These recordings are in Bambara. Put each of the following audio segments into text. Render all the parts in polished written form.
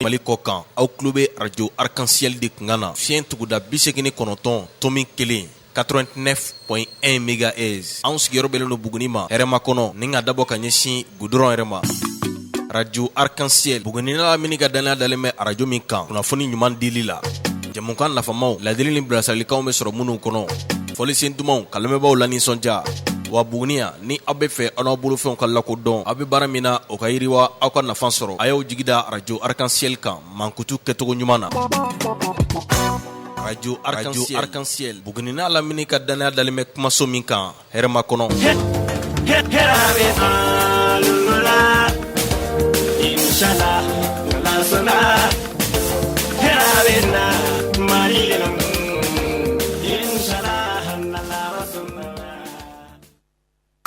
Mali kɔkan aw tulo bɛ radio Arc-en-Ciel de kunkan na fiɲɛ tuguda 89 tomi 1 89.1 MHz. Anw sigiyɔrɔ bɛlen don Buguni ma hɛrɛma kɔnɔ ni ka dabɔ ka ɲɛsin goudron yɛrɛ ma. Radio Arc-en-Ciel Buguni la mini ka danaya dalen bɛ radio min kan kunnafoni ɲuman dili la. Jamukan nafamaw ladili ni bilasiralikanw bɛ sɔrɔ minnu kɔnɔ. Fɔlisen dumanw ka lamɛnbaaw la nisɔndiya. Wa Buguniya ni aw bɛ fɛ aw n'aw bolofɛnw ka lakodɔn aw bɛ baara min na o ka yiriwa aw ka nafa sɔrɔ a y'aw jigida radio Arc-en-Ciel kan mankutu kɛcogo ɲuman na. Radio Arc-en-Ciel Buguni n'a lamini ka danaya dalen bɛ kumaso min kan hɛrɛma kɔnɔ.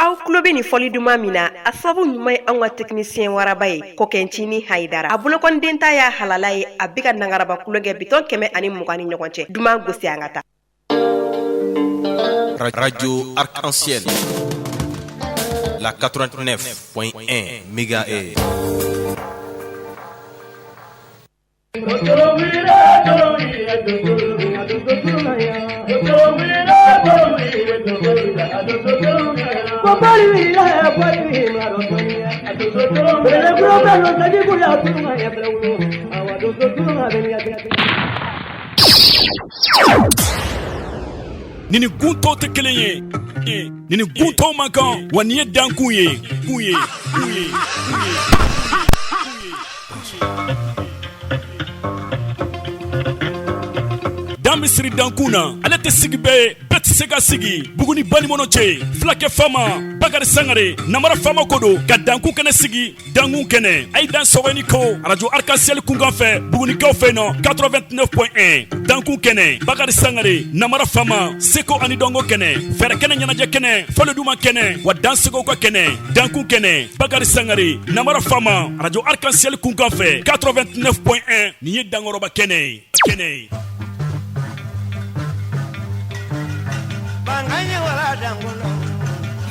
Aw tulo bɛ nin fɔli duman min na a sababu ɲuman ye anw ka technicien waraba ye Kɔkɛncini Hayidara a bolokɔniden ta y'a halala ye a bɛ ka nangaraba kulogɛ bitɔn 120 ni ɲɔgɔn cɛ duman gosi an ka taa. Radio Arc-en-Ciel la 89.1 MHz. Nini gunto te kelen ye nini gunto man kan wa ni ye dankun ye dan misiri dankun na ale tɛ sigi bɛɛ tɛ se ka sigi Buguni Balimɔnɔ cɛ Fulakɛ Fama Bakari Sangare Namara Fama ko don ka dankun kɛnɛ sigi dankun kɛnɛ a ye dan sɔgɔni ko radio Arc-en-Ciel kunkan fɛ Bugunikaw fɛ yen nɔ 89.1 dankun kɛnɛ Bakari Sangare Namara Fama Seko ani Dɔnko kɛnɛ fɛrɛ kɛnɛ ɲɛnajɛ kɛnɛ Faloduma kɛnɛ wa dansegow ka kɛnɛ dankun kɛnɛ Bakari Sangare Namara Fama radio Arc-en-Ciel kunkan fɛ 89.1 nin ye dankɔrɔba kɛnɛ ye.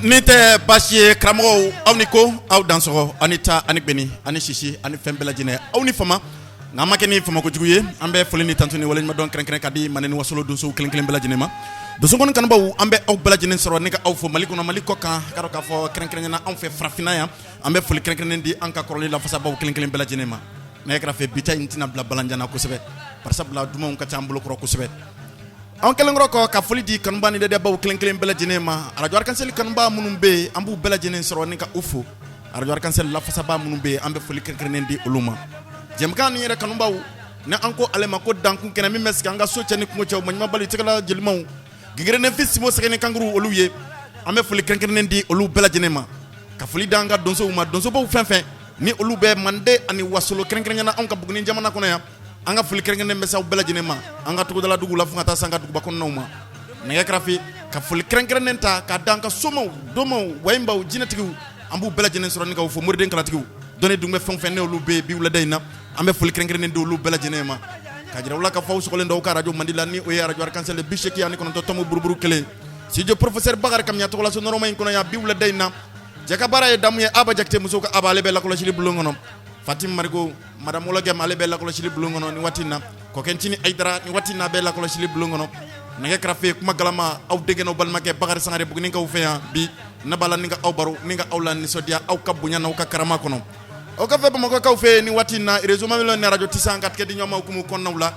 Ni tɛ baasi ye karamɔgɔw aw ni ko aw dansɔgɔ ani ta ani gbeni ani sisi ani fɛn bɛɛ lajɛlen aw ni fama nka ma kɛ ni fama kojugu ye an bɛ foli ni tantu ni waleɲumandɔn kɛrɛnkɛrɛn ka di Mani ni Wasolo donsow kelen kelen bɛɛ lajɛlen ma donsokɔni kanubaw an bɛ aw bɛɛ lajɛlen sɔrɔ ne ka aw fɔ Mali kɔnɔ Mali kɔ kan ka dɔn k'a fɔ kɛrɛnkɛrɛnna anw fɛ farafinna yan an bɛ foli kɛrɛnkɛrɛnnen di an ka kɔrɔlen lafasabaw kelen kelen bɛɛ lajɛlen ma ne kɛrɛfɛ bita in tɛna bila balanjana kosɛbɛ barisabula dumanw ka ca an bolokɔrɔ kosɛbɛ. An kelenkɔrɔ kɔ ka foli di kanuba ni dɛdɛbaw kelen kelen bɛɛ lajɛlen ma radio Arc-en-Ciel kanuba minnu bɛ yen an b'u bɛɛ lajɛlen sɔrɔ ni ka u fo radio Arc-en-Ciel lafasaba minnu bɛ yen an bɛ foli kɛrɛnkɛrɛnnen di olu ma jɛmukan ni yɛrɛ kanubaw ne an ko ale ma ko dankun kɛnɛ min bɛ sigi an ka so cɛ ni kungo cɛw maɲumabali tɛgɛla jelimaw gigirɛnɛnfin Simo sɛgɛni kankuru olu ye an bɛ foli kɛrɛnkɛrɛnnen di olu bɛɛ lajɛlen ma ka foli di an ka donsow ma donsobaw fɛn fɛn ni olu bɛ Mande ani Wasolo kɛrɛnkɛrɛnna anw ka Buguni jamana kɔnɔ yan an ka foli kɛrɛnkɛrɛnnen bɛ s'aw bɛɛ lajɛlen ma an ka togodala dugu la fo ka taa se an ka duguba kɔnɔnaw ma nɛgɛ kɛrɛfɛ ka foli kɛrɛnkɛrɛnnen ta k'a da an ka somaw domaw wayimbaw jinɛtigiw an b'u bɛɛ lajɛlen sɔrɔ ni ka fɔ moriden kalatigiw dɔnni dun bɛ fɛn fɛn ne olu bɛ yen bi wulada in na an bɛ foli kɛrɛnkɛrɛnnen di olu bɛɛ lajɛlen ma ka jira u la ka fɔ aw sɔgɔlen don aw ka radio Mandi la ni o ye radio Arc-en-Ciel 89 ani tɔmɔ buruburu kelen studio professeur Bakari Kamiya tɔgɔla so nɔrɔma in kɔnɔ yan bi wulada in na jɛ ka baara ye damu ye Aba Jakite muso ka Aba ale bɛ lakɔlɔsili bulon kɔnɔ Fatim Marigo Madame Olagem ale bɛ lakɔlɔsili bulon kɔnɔ ni waati in na Kɔkɛncini Hayidara ni waati in na bɛ lakɔlɔsili bulon kɔnɔ nɛgɛ kɛrɛfɛ kuma galama aw denkɛ n'aw balimakɛ Bakari Sangare Bugunikaw fɛ yan bi ne b'a la ni ka aw baro ni ka aw la nisɔndiya aw ka bonya n'aw ka karama kɔnɔ aw ka fɛ Bamakɔkaw fɛ ni waati in na réseau Mamilon ni radio Tisan ka tigɛ di ɲɔgɔn ma hukumu kɔnɔnaw la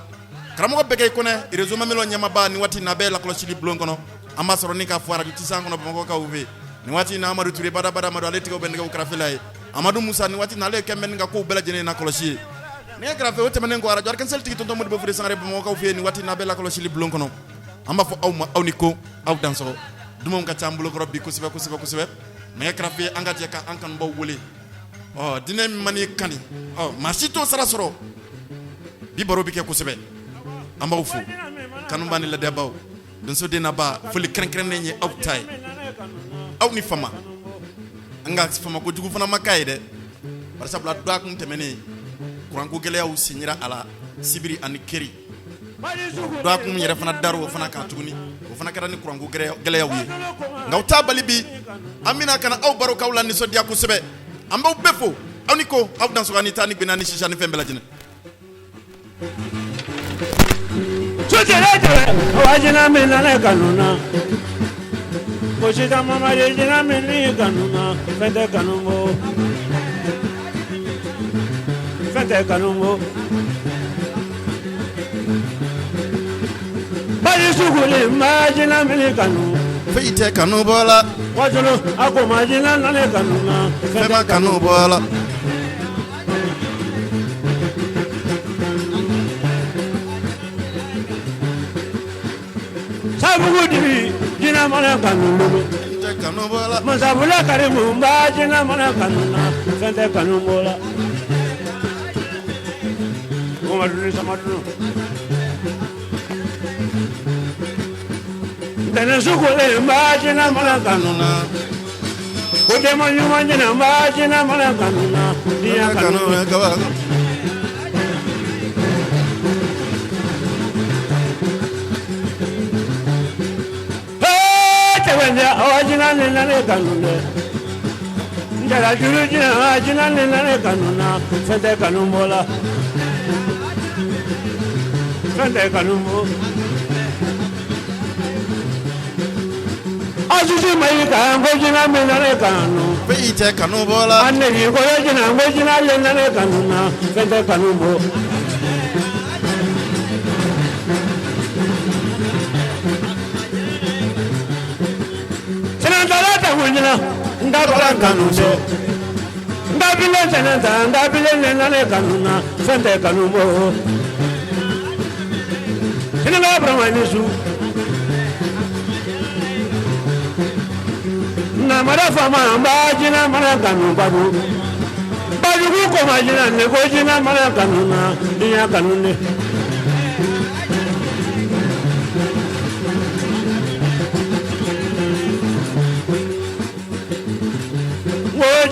karamɔgɔ bɛɛ kɛ kɔnɛ réseau Mamilon ɲɛmaaba ni waati in na bɛ lakɔlɔsili bulon kɔnɔ an b'a sɔrɔ ni ka fɔ radio Tisan kɔnɔ Bamakɔkaw fɛ ni waati in na Amadu Ture Badabada Amadu ale tigɛw bɛ nɛgɛw kɛrɛfɛ la ye Amadu Musa ni waati in na ale kɛmɛ ni ka kow bɛɛ lajɛlen na kɔlɔsi ye nɛgɛ kɛrɛfɛ o tɛmɛnen kɔ radio Arc-en-Ciel tigi tonton Modibo Fure Sangare Bamakɔkaw fɛ ni waati in na bɛ lakɔlɔsili bulon kɔnɔ an b'a fɔ aw ma aw ni ko aw dansɔgɔ dumanw ka ca an bolokɔrɔ bi kosɛbɛ kosɛbɛ kosɛbɛ nɛgɛ kɛrɛfɛ an ka jɛ ka an kanubaw wele dinɛ min man kani maa si t'o sara sɔrɔ bi baro bɛ kɛ kosɛbɛ an b'aw fo kanuba ni ladɛbaw donso den naba foli kɛrɛnkɛrɛnnen ye aw ta ye aw ni fama an ka fama kojugu fana ma k'a ye dɛ barisabula dɔ a kun tɛmɛnen kuranko gɛlɛyaw sigira a la sibiri ani keri dɔ a kun yɛrɛ fana dar'o o fana kan tuguni o fana kɛra ni kuranko gɛlɛyaw ye nka o t'a bali bi an bɛna ka na aw baro k'aw la nisɔndiya kosɛbɛ an b'aw bɛɛ fo aw ni ko aw dansɔgɔ ani taa ni gbɛna ni sisa ni fɛn bɛɛ lajɛlen Wajina minane kanuna Koshita mama yejina mini kanuna Fete kanumbo Fete kanumbo Bari sukuli majina mini kanu Fete kanubola Wajulu ako majina nane kanuna Fete kanubola Sabugu dibi jina mana kanunu kanubola Masabula karimu mba jina mana kanuna Fete kanubola Umaduni samadunu Tene sukule mba jina mana kanuna Kude manyuma jina mba jina mana kanuna Dia kanuna Awajina nene kanune Njala juru jina awajina nene kanuna Fete kanumbola Fete kanumbo Asusi maika ngojina nene kanu Fete kanubola Anegi koyojina ngojina nene kanuna Fete kanumbo Ndabala kanunse Ndabile senenta Ndabile nenane kanuna Fente kanumbo Sinanga bramanisu Namara fama Mbajina mana kanu badu Badu kuko majina Negojina mana kanuna Diya kanune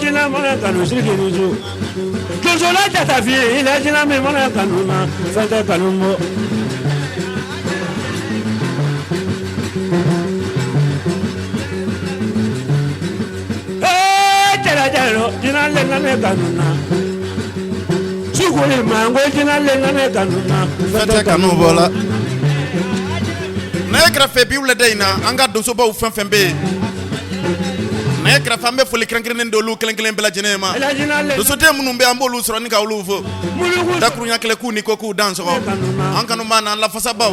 Jina mana kanu sirikini ju Jojola jata fiye ila jina me mana kanu na Fete kanumbo Jala jalo jina lenga me kanu na Sukuli mango jina lenga me kanu na Fete kanubola Negra fe biwle deina anga doso ba ufan fembe Ne grafa mbe foli krankren ndolu kelen bela jenema do sote munumbe ambolu soro ni ka oluvo dakru nya kele ku ni ko ku danso an kanu mana la fasa baw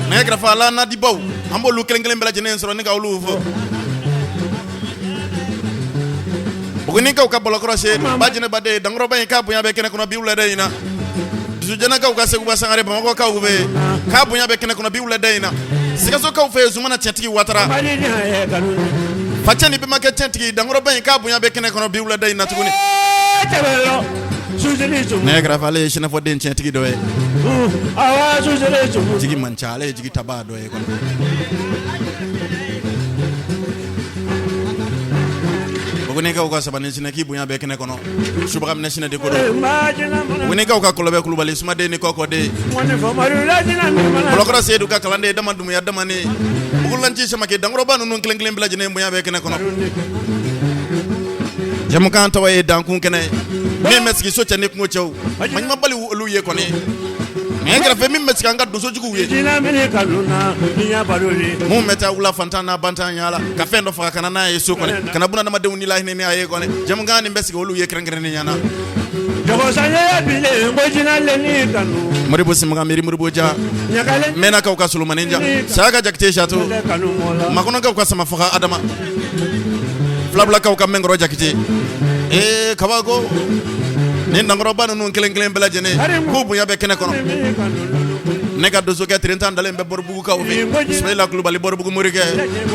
ne grafa la na di baw ambolu kelen bela jenen soro ni ka oluvo buguni ka ka bolo crochet ba jene bade dangro ba ka bunya be kene kono biwle deina du jena ka se ku ba sangare ba ko ka ube ka bunya be kene kono biwle deina sikaso ka ufe zumana tiatiki watara Fachani bima ketenti dangoro ban ka bunya be kene kono biwla day natuguni Tebelo sujeli zum ne grafale shina fo den tiatiki doye awa sujeli zum jigi manchale jigi tabado e kono Buguni ka uka sabani shina ki bunya be kene kono subram ne shina de kodo Buguni ka uka kolobe kulubali suma de ni koko de Bolokora sedu ka kalande dama dum ya dama ni Bugulanci sama ke dangro banu non klen bela jene mo yabe kene kono jamu kan tawaye dankun kene me meski so chane ko chew man ma bali lu ye kone me ngra fe mi meski anga do so jugu ye jina mini kanuna niya baloli mo meta wula fantana bantanya la ka fe ndo fa kana na ye so kone kana buna na made woni la ne aye kone jamu kan ni meski lu ye krengre ne nyana jogo sanya bile ngo jina le ni kanu Moribo simga miri moribo ja mena ka ukasulu maninja saka jakte shato makono ka ukasama faka adama flabla ka ukamengro jakte kabago ni ndangro banu nun kelen bela jene ko bunya be kene kono nega dozo ke 30 ans dale mbe borbugu ka ubi bismillah klubali borbugu murike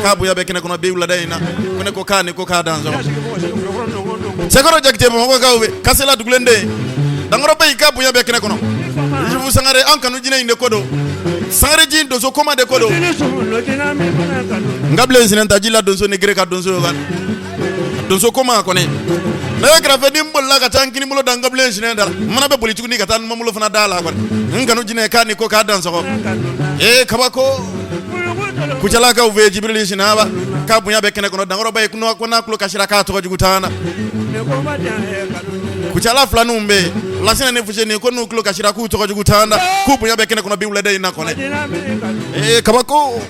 ka bunya be kene kono be wula dayna kone ko kane ko ka danzo segoro jakte mo ko ka ubi kasela duglende dangro be ka bunya be kene kono Jibu sangare ankanu jina inde kodo sangare jin dozo koma de kodo ngable sinenta jila dozo ne greka dozo gan dozo koma kone na grafe dimbol la ka tankini mulo dangable sinenda mana be politiku ni katan mamulo fana dala kon nganu jine kani ko ka danso ko kabako kuchala ka uve jibril sinaba ka bunya be kene kono dangoro bay kuno ko na kulo kashira ka to jugutana kuchala flanu mbe lasina ne fujeni ko no klo kashira ku to ko tanda ku bunya be kene kono bi wulade na kone kabako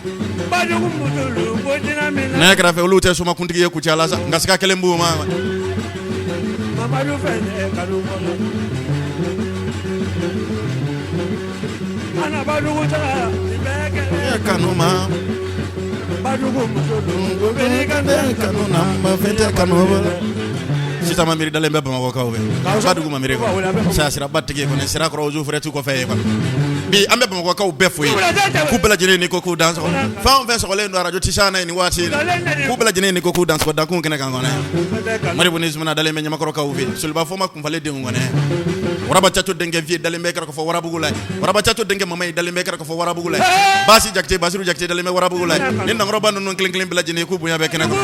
na kra fe ulute suma kuntigi kuchala ngasika kelembu mama Mamadu fene kanu ana badugu tara ibeke kanu ma badugu musodo beni kanu namba fete kanu sita mamiri dalembe bamako kawbe badugu mamiri ko sa sira battige ko ne sira ko roju fretu ko fe ko bi ambe bamako kaw befu ku bela jene ni ko ku dance ko fa on fe so le ndo radio tishana ni wati ku bela jene ni ko ku dance ko da ku kene kan ngone mari bonis mana dalembe nyama ko kawbe sulba fo ma kum fale de ngone waraba chacho denge vie dalembe ko fo warabugula waraba chacho denge mamay dalembe ko fo warabugula basi jakte basiru jakte dalembe warabugula ni ngoro banu non kling bela jene ku bunya be kene ko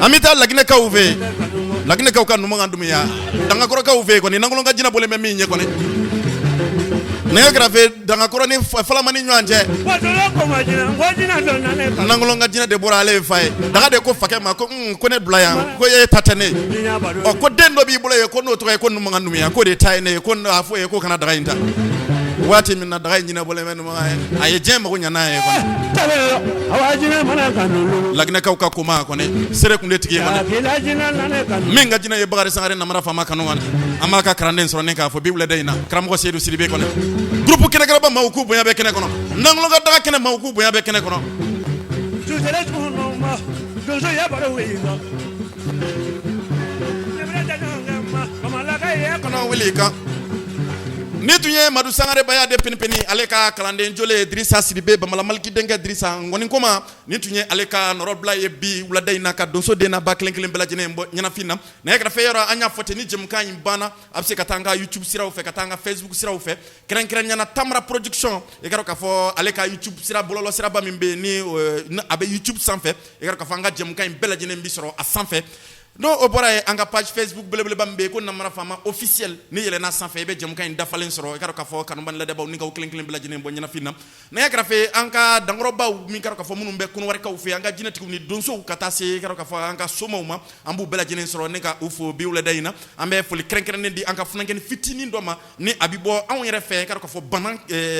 amita lagine kawbe lakini ka ukanu manga ndumia danga koro ka uve ko ni nangolonga jina bole meminye ko ne ne grave danga koro ni fala mani nyanje watoloko majina ngojina donane nangolonga jina de bora ale fay daga de ko fake ma ko ne blaya ko ye tatane o ko dendo bi bole ko no to ko no manga ndumia ko de tayne ko afu e ko kana daga inta wati min na daga jina bole men ma ay jema ko nyana e ko awajina mana kanu lakini ka ka kuma ko ne sere kunde tigi ko ne jina nane kanu minga jina ye bagare sangare na mara fama kanu wan amaka karanden so ne ka fo bible dayna kram ko seedu sidibe ko ne groupe kene graba mawku boya be kene kono nanglo ga daga kene mawku boya be kene kono tu sere ko no ma dozo ya bara wiga nebra danga ma kama la ka ye kono wilika nitunye madu sangare baya de penpeni aleka kalande njole Idrissa Sidibe bamala malki denga Idrissa ngoni koma nitunye aleka norobla ye bi wula dayna ka donso dena ba klen bela jene mbo nyana fina na yakra feyora anya fote ni jem kan bana abse katanga YouTube sira fe katanga Facebook sira fe kren nyana Tamra production e garo ka fo aleka YouTube sira bololo sira ba mimbe ni abe YouTube sans fe e garo ka fanga jem kan bela jene mbisoro a sans fe no obora anga page Facebook bele bambe ko namara fama officiel ni yele na san fe be jëm kay dafalen soro karo ka fo kanu ban la debaw ni ngaw klen bela jine bo nyana finam na yakra fe anka dangro baw mi karo ka fo munum be kun war ka ufi anga jine tikum ni donso kata se karo ka fo anga somawma ambu bela jine soro ne ka ufo biwle dayna ambe fuli kren ne di anka funangen fitini ndoma ni abibo an yere fe karo ka fo banan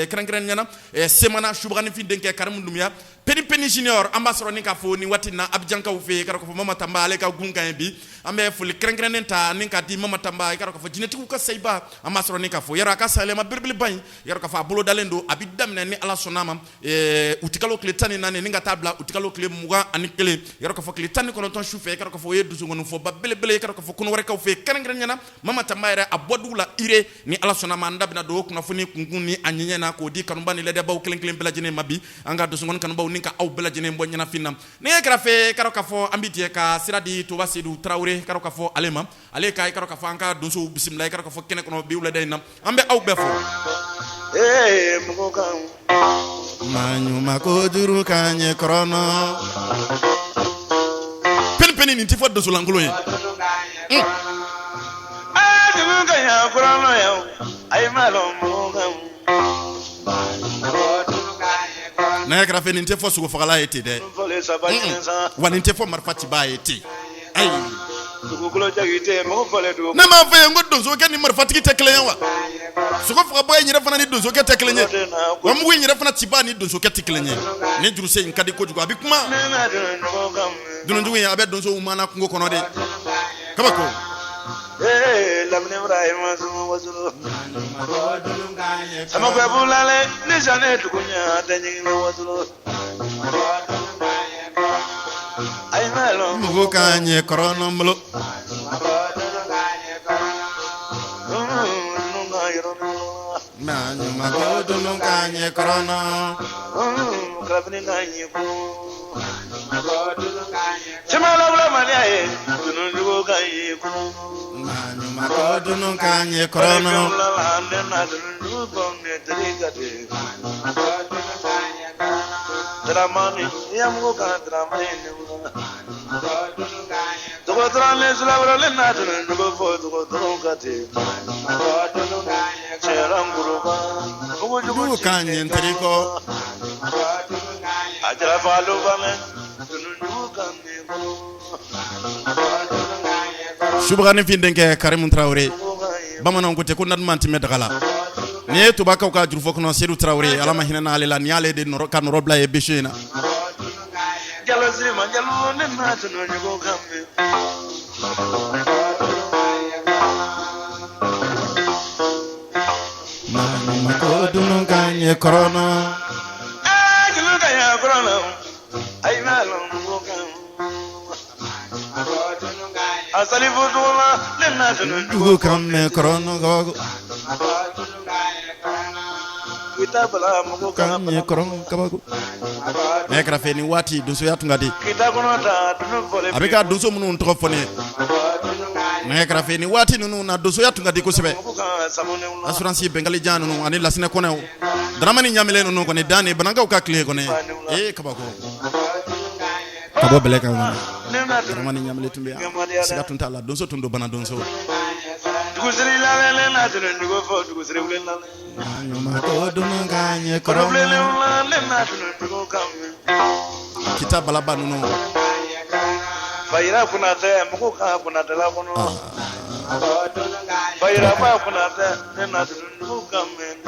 kren nyana semana shubani fi denke karam dumya Penny Junior ambassador ni ka fo ni watina Abidjan ka ufe karo ka fo mama tamba ale ka gunga bi ambe fuli kren ta ni ka di mama tamba karo ka fo jineti ku ka saiba ambassador ni ka fo yara ka sale ma birbili bayi yara ka fa bolo dalendo abidam ni ala sonama utikalo kletani nane ni ngata bla utikalo kle muga ani kle yara ka fo kletani kono ton choufe karo ka fo yedu ngonu fo ba bele karo ka fo kuno ware ka ufe kren nyana mama tamba yara abodula ire ni ala sonama ndabina do kuna fo ni kunguni anyenya na ko di kanubani lede baw klen bela jine mabi anga do ngon kanubau ninka au bela jene mbo nyana finam ne kara fe karo ka fo ambitie ka siradi to basidu Traoré karo ka fo alema ale kay karo ka fanka donso bismillah karo ka fo kene kono biwla dayna ambe au befo mugo kan manyu makoduru kanye krono pen ni tifo donso langolo yi dugu kan ya krono ya ay malo mugo kan na yakra fe ninte fo sugo fagala eti de wani ninte fo marfati ba eti ay dugulo jagite mo fole du na ma fe ngodo so ke ni marfati te klen wa sugo faga boy nyira fana ni donso ke te klen wa mu wi nyira fana tiba ni donso ke te klen ne juru se nkadi ko jugo abi kuma dunu njugo ya abe donso umana kungo kono de kabako lamne Ibrahim wazulo sama ko bulale ni jane tukunya danyi wazulo ay malo mugo kanye krono mlo manyu makodo no kanye krono krabni nanye ko chama la mania dunu jugo kanye ko manyu makodo no kanye krono Dramani yamugo kana dramani Dogo drame zulabra le na dunu nugo fo dogo dogo kate Cheranguru jugo kanye ntriko Ajara falo bame dunu jugo kanye Subagani fin denke Karim Traoré bamanan ko te ko nadman ti medgala ne to bakaw ka jurfo kono Seydou Traoré ala mahina na ale la ni ale de no kan robla e beshina jalo sima jalo ne na to no go kambe ma ko dunu ganye corona dunu ganye corona ay malo go kam asali futuna ne na to no go kam corona go kita bala mo kam corona kabago me krafe ni wati dunso yatungadi kita kono ta dunu vole abeka dunso munu to fone me krafe ni wati nunu na dunso yatungadi ko sebe assurance bengali janu no ani lasine kono dramani nyamele no ko ne dane bananga ka clé ko ne kabago kabo beleka no dramani nyamele tumbe siga tunta la dunso tundo bana dunso dugusri la le na to no fo dugusri le na ma ko dunu ganye corona le na to no kam kita balaba no Bayra kunate muko ka kunate la kono Bayra pa kunate nena dundu kamen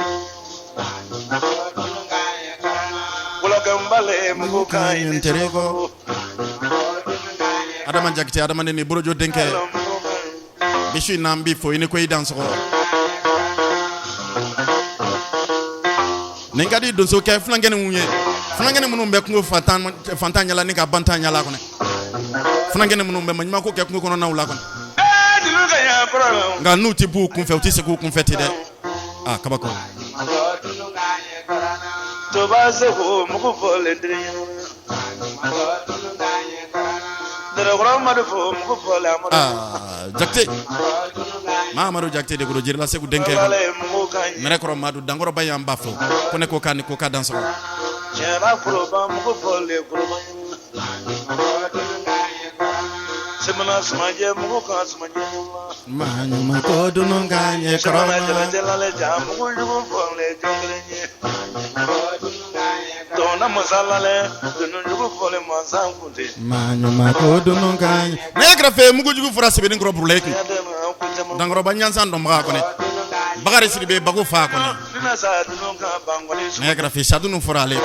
Kula kambale muko ka interego adama jakti adama ne brojo denke bisu nambi fo ine ko idan so nengadi donso ke flangene munye flangene munum be ko fantanya la ni ka bantanya la kono flangene munum be manyima ko ke ko kono nawla kono diluga ya kono nga nuti bu kun fe uti se ko kun feti de kabako to ba se ko muko fole ndriya dara ko ma do fo muko fole amado jakte Mamadou jakte de ko jiri la se ko denke mere ko madu dangoro bayam bafo ko ne ko kan ko ka danso jera ko ba muko fole ko semana smaje muko ka smaje manyu ma ko dunu ganye corona jela le jam muko jugo fole jonglenye dona masala le dunu jugo fole masam kunte manyu ma ko dunu ganye ne grafe mugo jugo fura sebe ngro burleki dangoro banyan san do maka ko ne bagari sibe bago fa ko ne dina sa dunu ka bangwale ne grafe sadunu fura le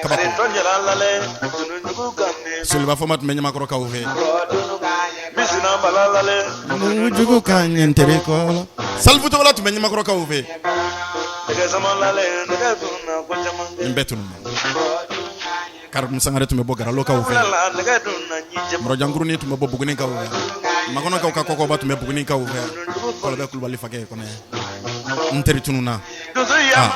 kabako tonjela lale dunu jugo kanne sulba format me nyama ko ka uve misina balalale dunu jugo kanye ntere ko salvu to wala to me nyama ko ka uve daga zaman lale daga duna ko jamande mbetun kar musangare to me bogara lo ka uve lala daga duna nyije mro janguru ni to me bobu ni ka uve makono ka ko ba to me bobu ni ka uve ko be kul bali fage ko ne nteri tununa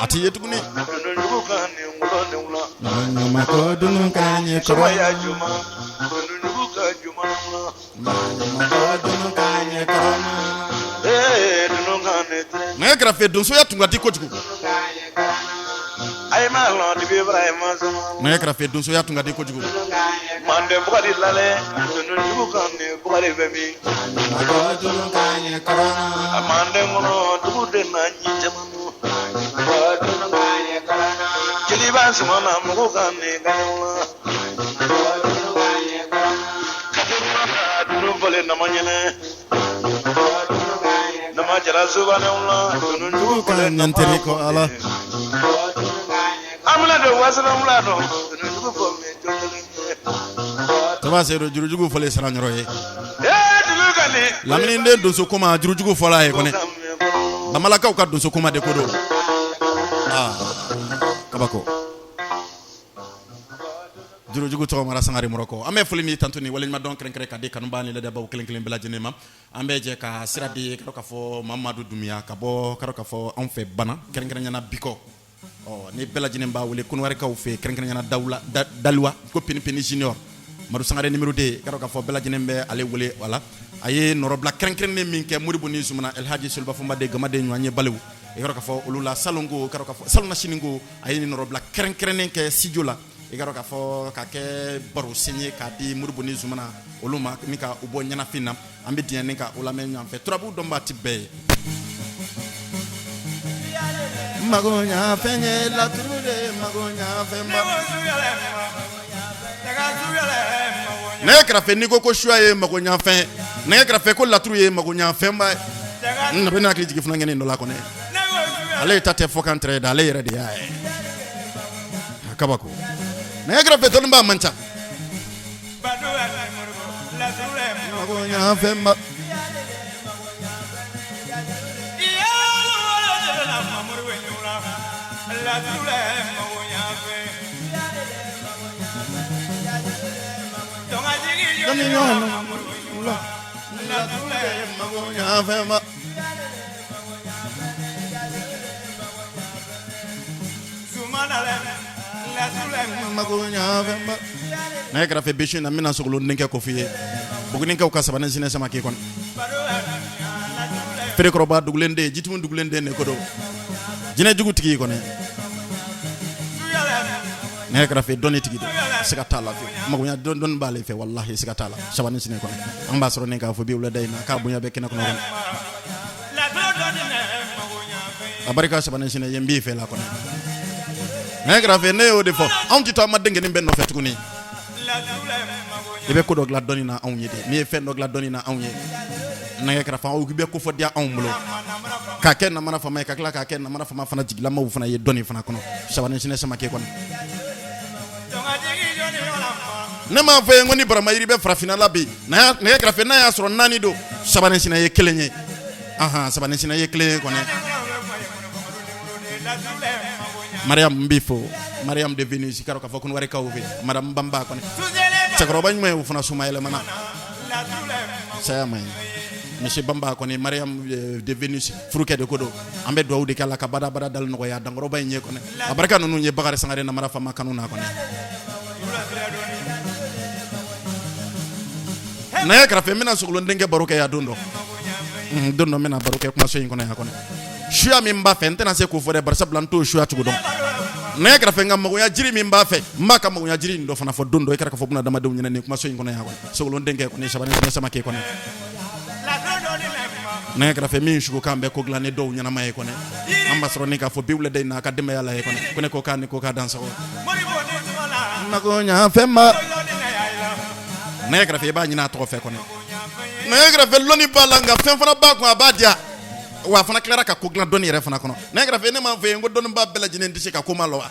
ati yetuguni dunu jugo kanne ngulone ngula manyu ma ko dunu kanye Sama corona ya juma dunu jugo ka juma manyu ma ko dunu kanye corona dunu kanne ne grafe dunso yatunga dikotiku ay ma lo di Ibrahim sama ne grafe dunso yatunga dikotiku mande bukadi lale dunu jugo kanne bukadi bemi ko dunu kanye corona mande ngono dugu de na nyije manu dunu kanne karana jeli ba simana mugo kanne kanula dunu vole namanyene nama jara subane ulla dunu jugo vole nyantere ko ala amla do wasana amla do dunu jugo vole jongale taba sero jurujugu fole saranyoro ye dunu kanne lamini nden dunso kuma jurujugu fola ye kone bamala ka dunso kuma de kodo kabako jurujugu to mara sangari moroko ame fulini tantuni wala ma don kren ka de kanu bani le de baw kelen bela jenema ambe je ka siradi ka fo Mamadou Dumia ka bo ka fo on fe bana kren nyana biko ni bela jenemba wala kun wari ka fe kren nyana dalwa ko pini junior madu sangare numéro 2 ka fo bela jenembe ale wole wala aye norobla kren ne minke muribu ni sumana El Hadji Sulba Fumba de gamade nyanye balewu e ka fo ulula salongo ka fo salona shiningo aye ni norobla kren ke sidiola e ka fo ka ke baro signé ka di muribu ni sumana uluma ni ka ubo nyana fina ambe dian ni ka ulame nyam fe trabu domba tibbe magonya fenye la trude magonya femba ne kra fe ni ko shwa ye magonya fe nɛgɛ kɛrɛfɛ ko laturu ye magoɲa fɛnba ye n bɛ n'a hakili jigin fana ŋɛni dɔ la kɔnɔ ale ta tɛ fɔ kan tɛrɛ da ale yɛrɛ de y'a ye kabako nɛgɛ kɛrɛfɛ dɔnnibaa man ca magoɲa fɛnba nɛgɛ kɛrɛfɛ bi na mina sogolo denkɛ ko f'i ye bugunikɛw ka sabani sinɛ sama k'i kɔnɔ ferekɔrɔba dugulen den jitumu dugulen den de ko don jinɛ jugu tigi kɔnɔ nɛgɛ kɛrɛfɛ dɔnni tigi don siga t'a la magoɲa dɔnni b'ale fɛ wallahi siga t'a la sabani sinɛ kɔnɔ an b'a sɔrɔ ne k'a fɔ bi wulada in na k'a bonya bɛ kɛnɛ kɔnɔ a barika sabani sinɛ ye n b'i fɛ la kɔnɔ nɛgɛ kɛrɛfɛ ne y'o de fɔ anw tɛ to an ma denkɛnin bɛɛ nɔfɛ tuguni i bɛ ko dɔ dilan dɔnni na anw ye de n'i ye fɛn dɔ dilan dɔnni na anw ye nɛgɛ kɛrɛfɛ aw bɛ ko fɔ diya anw bolo k'a kɛ namara fama ye ka tila k'a kɛ namara fama fana jigilamaw fana ye dɔnni fana kɔnɔ sabani sinɛ sama kɛ kɔnɔ ne m'a fɔ ye ko ni barama yiri bɛ farafinna la bi nɛgɛ kɛrɛfɛ n'a y'a sɔrɔ 4 don sabani sinɛ ye 1 ye sabani sinɛ ye 1 ye kɔnɔ Mariam n b'i fo Mariam de Venus k'a dɔn k'a fɔ ko wari kaw fɛ madame Bamba kɔnɔ cɛkɔrɔba ɲuman ye o fana suma yɛlɛmana saya man ɲi monsieur Bamba kɔni Mariam de Venus furukɛ de ko don an bɛ dugawu de kɛ Ala ka badabada dali nɔgɔya dankɔrɔba in ye kɔnɔ a barika ninnu ye Bakari Sangare namara fama kanu na kɔnɔ nɛgɛ kɛrɛfɛ n bɛna sogolon denkɛ baro kɛ yan don dɔ n bɛna baro kɛ kumaso in kɔnɔ yan kɔnɔ suya min b'a fɛ n tɛna se k'o fɔ dɛ bari sabula n t'o suya cogo dɔn nɛgɛ kɛrɛfɛ nka magoya jiri min b'a fɛ n b'a ka magoya jiri in dɔ fana fɔ don dɔ i kɛra k'a fɔ buna adamadenw ɲɛna nin kumaso in kɔnɔ yan kɔnɔ sogolon denkɛ kɔni sabani sinɛ sama kɛ kɔnɔ nɛgɛ kɛrɛfɛ min sugu kan bɛ ko dilan ni dɔw ɲɛnama ye kɔnɔ an b'a sɔrɔ ni k'a fɔ bi wulada in na a ka denbaya la ye kɔnɔ ko ne ko k'a ni ko k'a dan sago magoya fɛn ma nɛgɛ kɛrɛfɛ i b'a ɲini a tɔgɔ fɛ kɔnɔ nɛgɛ kɛrɛfɛ lɔnni b'a la nka fɛn fana b'a kun a b'a diya wa a fana tilara ka ko dilan dɔnni yɛrɛ fana kɔnɔ nɛgɛ kɛrɛfɛ ne m'a fɔ ye ko dɔnnibaa bɛɛ lajɛlen tɛ se ka ko ma lɔ wa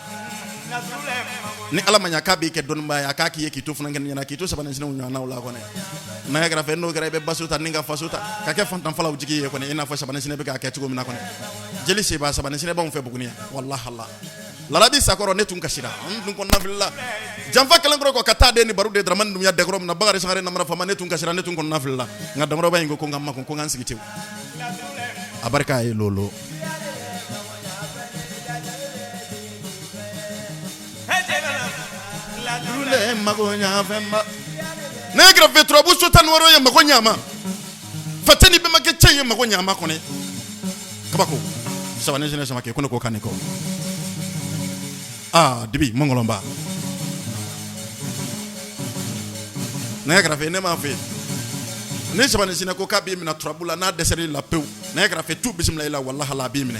ni Ala ma ɲa k'a b'i kɛ dɔnnibaa ye a k'a k'i ye k'i to fana kɛnɛ ɲɛna k'i to sabani sinɛw ɲɔgɔnnaw la kɔnɔ nɛgɛ kɛrɛfɛ n'o kɛra i bɛ baso ta ni ka faso ta ka kɛ fantanfalaw jigi ye kɔnɔ i n'a fɔ sabani sinɛ bɛ k'a kɛ cogo min na kɔnɔ jeli seba sabani sinɛ b'anw fɛ Buguni yan walahala Larabi Sakɔrɔ ne tun kasira n tun kɔnɔna filila janfa kelenkɔrɔ kɔ ka taa den ni baro de Dramani Dunbiya dɛkɔrɔ min na Bakari Sangare namara fama ne tun kasira ne tun kɔnɔna filila nka dankɔrɔba in ko n ka makun ko n ka n sigi tewu a barika ye lolo ne kɛrɛfɛ turabu so tan wɔɔrɔ ye mago ɲama fatani bɛɛ ma kɛ cɛ ye mago ɲama kɔnɔ kabako sabani sinɛ sama kɛ ko ne ko kan ne kɔ dibi mɔngɔlɔnba ne kɛrɛfɛ ne m'a fɛ ne sabani sinɛ ko k'a b'i minɛ turabu la n'a dɛsɛr'i la pewu ne kɛrɛfɛ tu bisimila i la walahala a b'i minɛ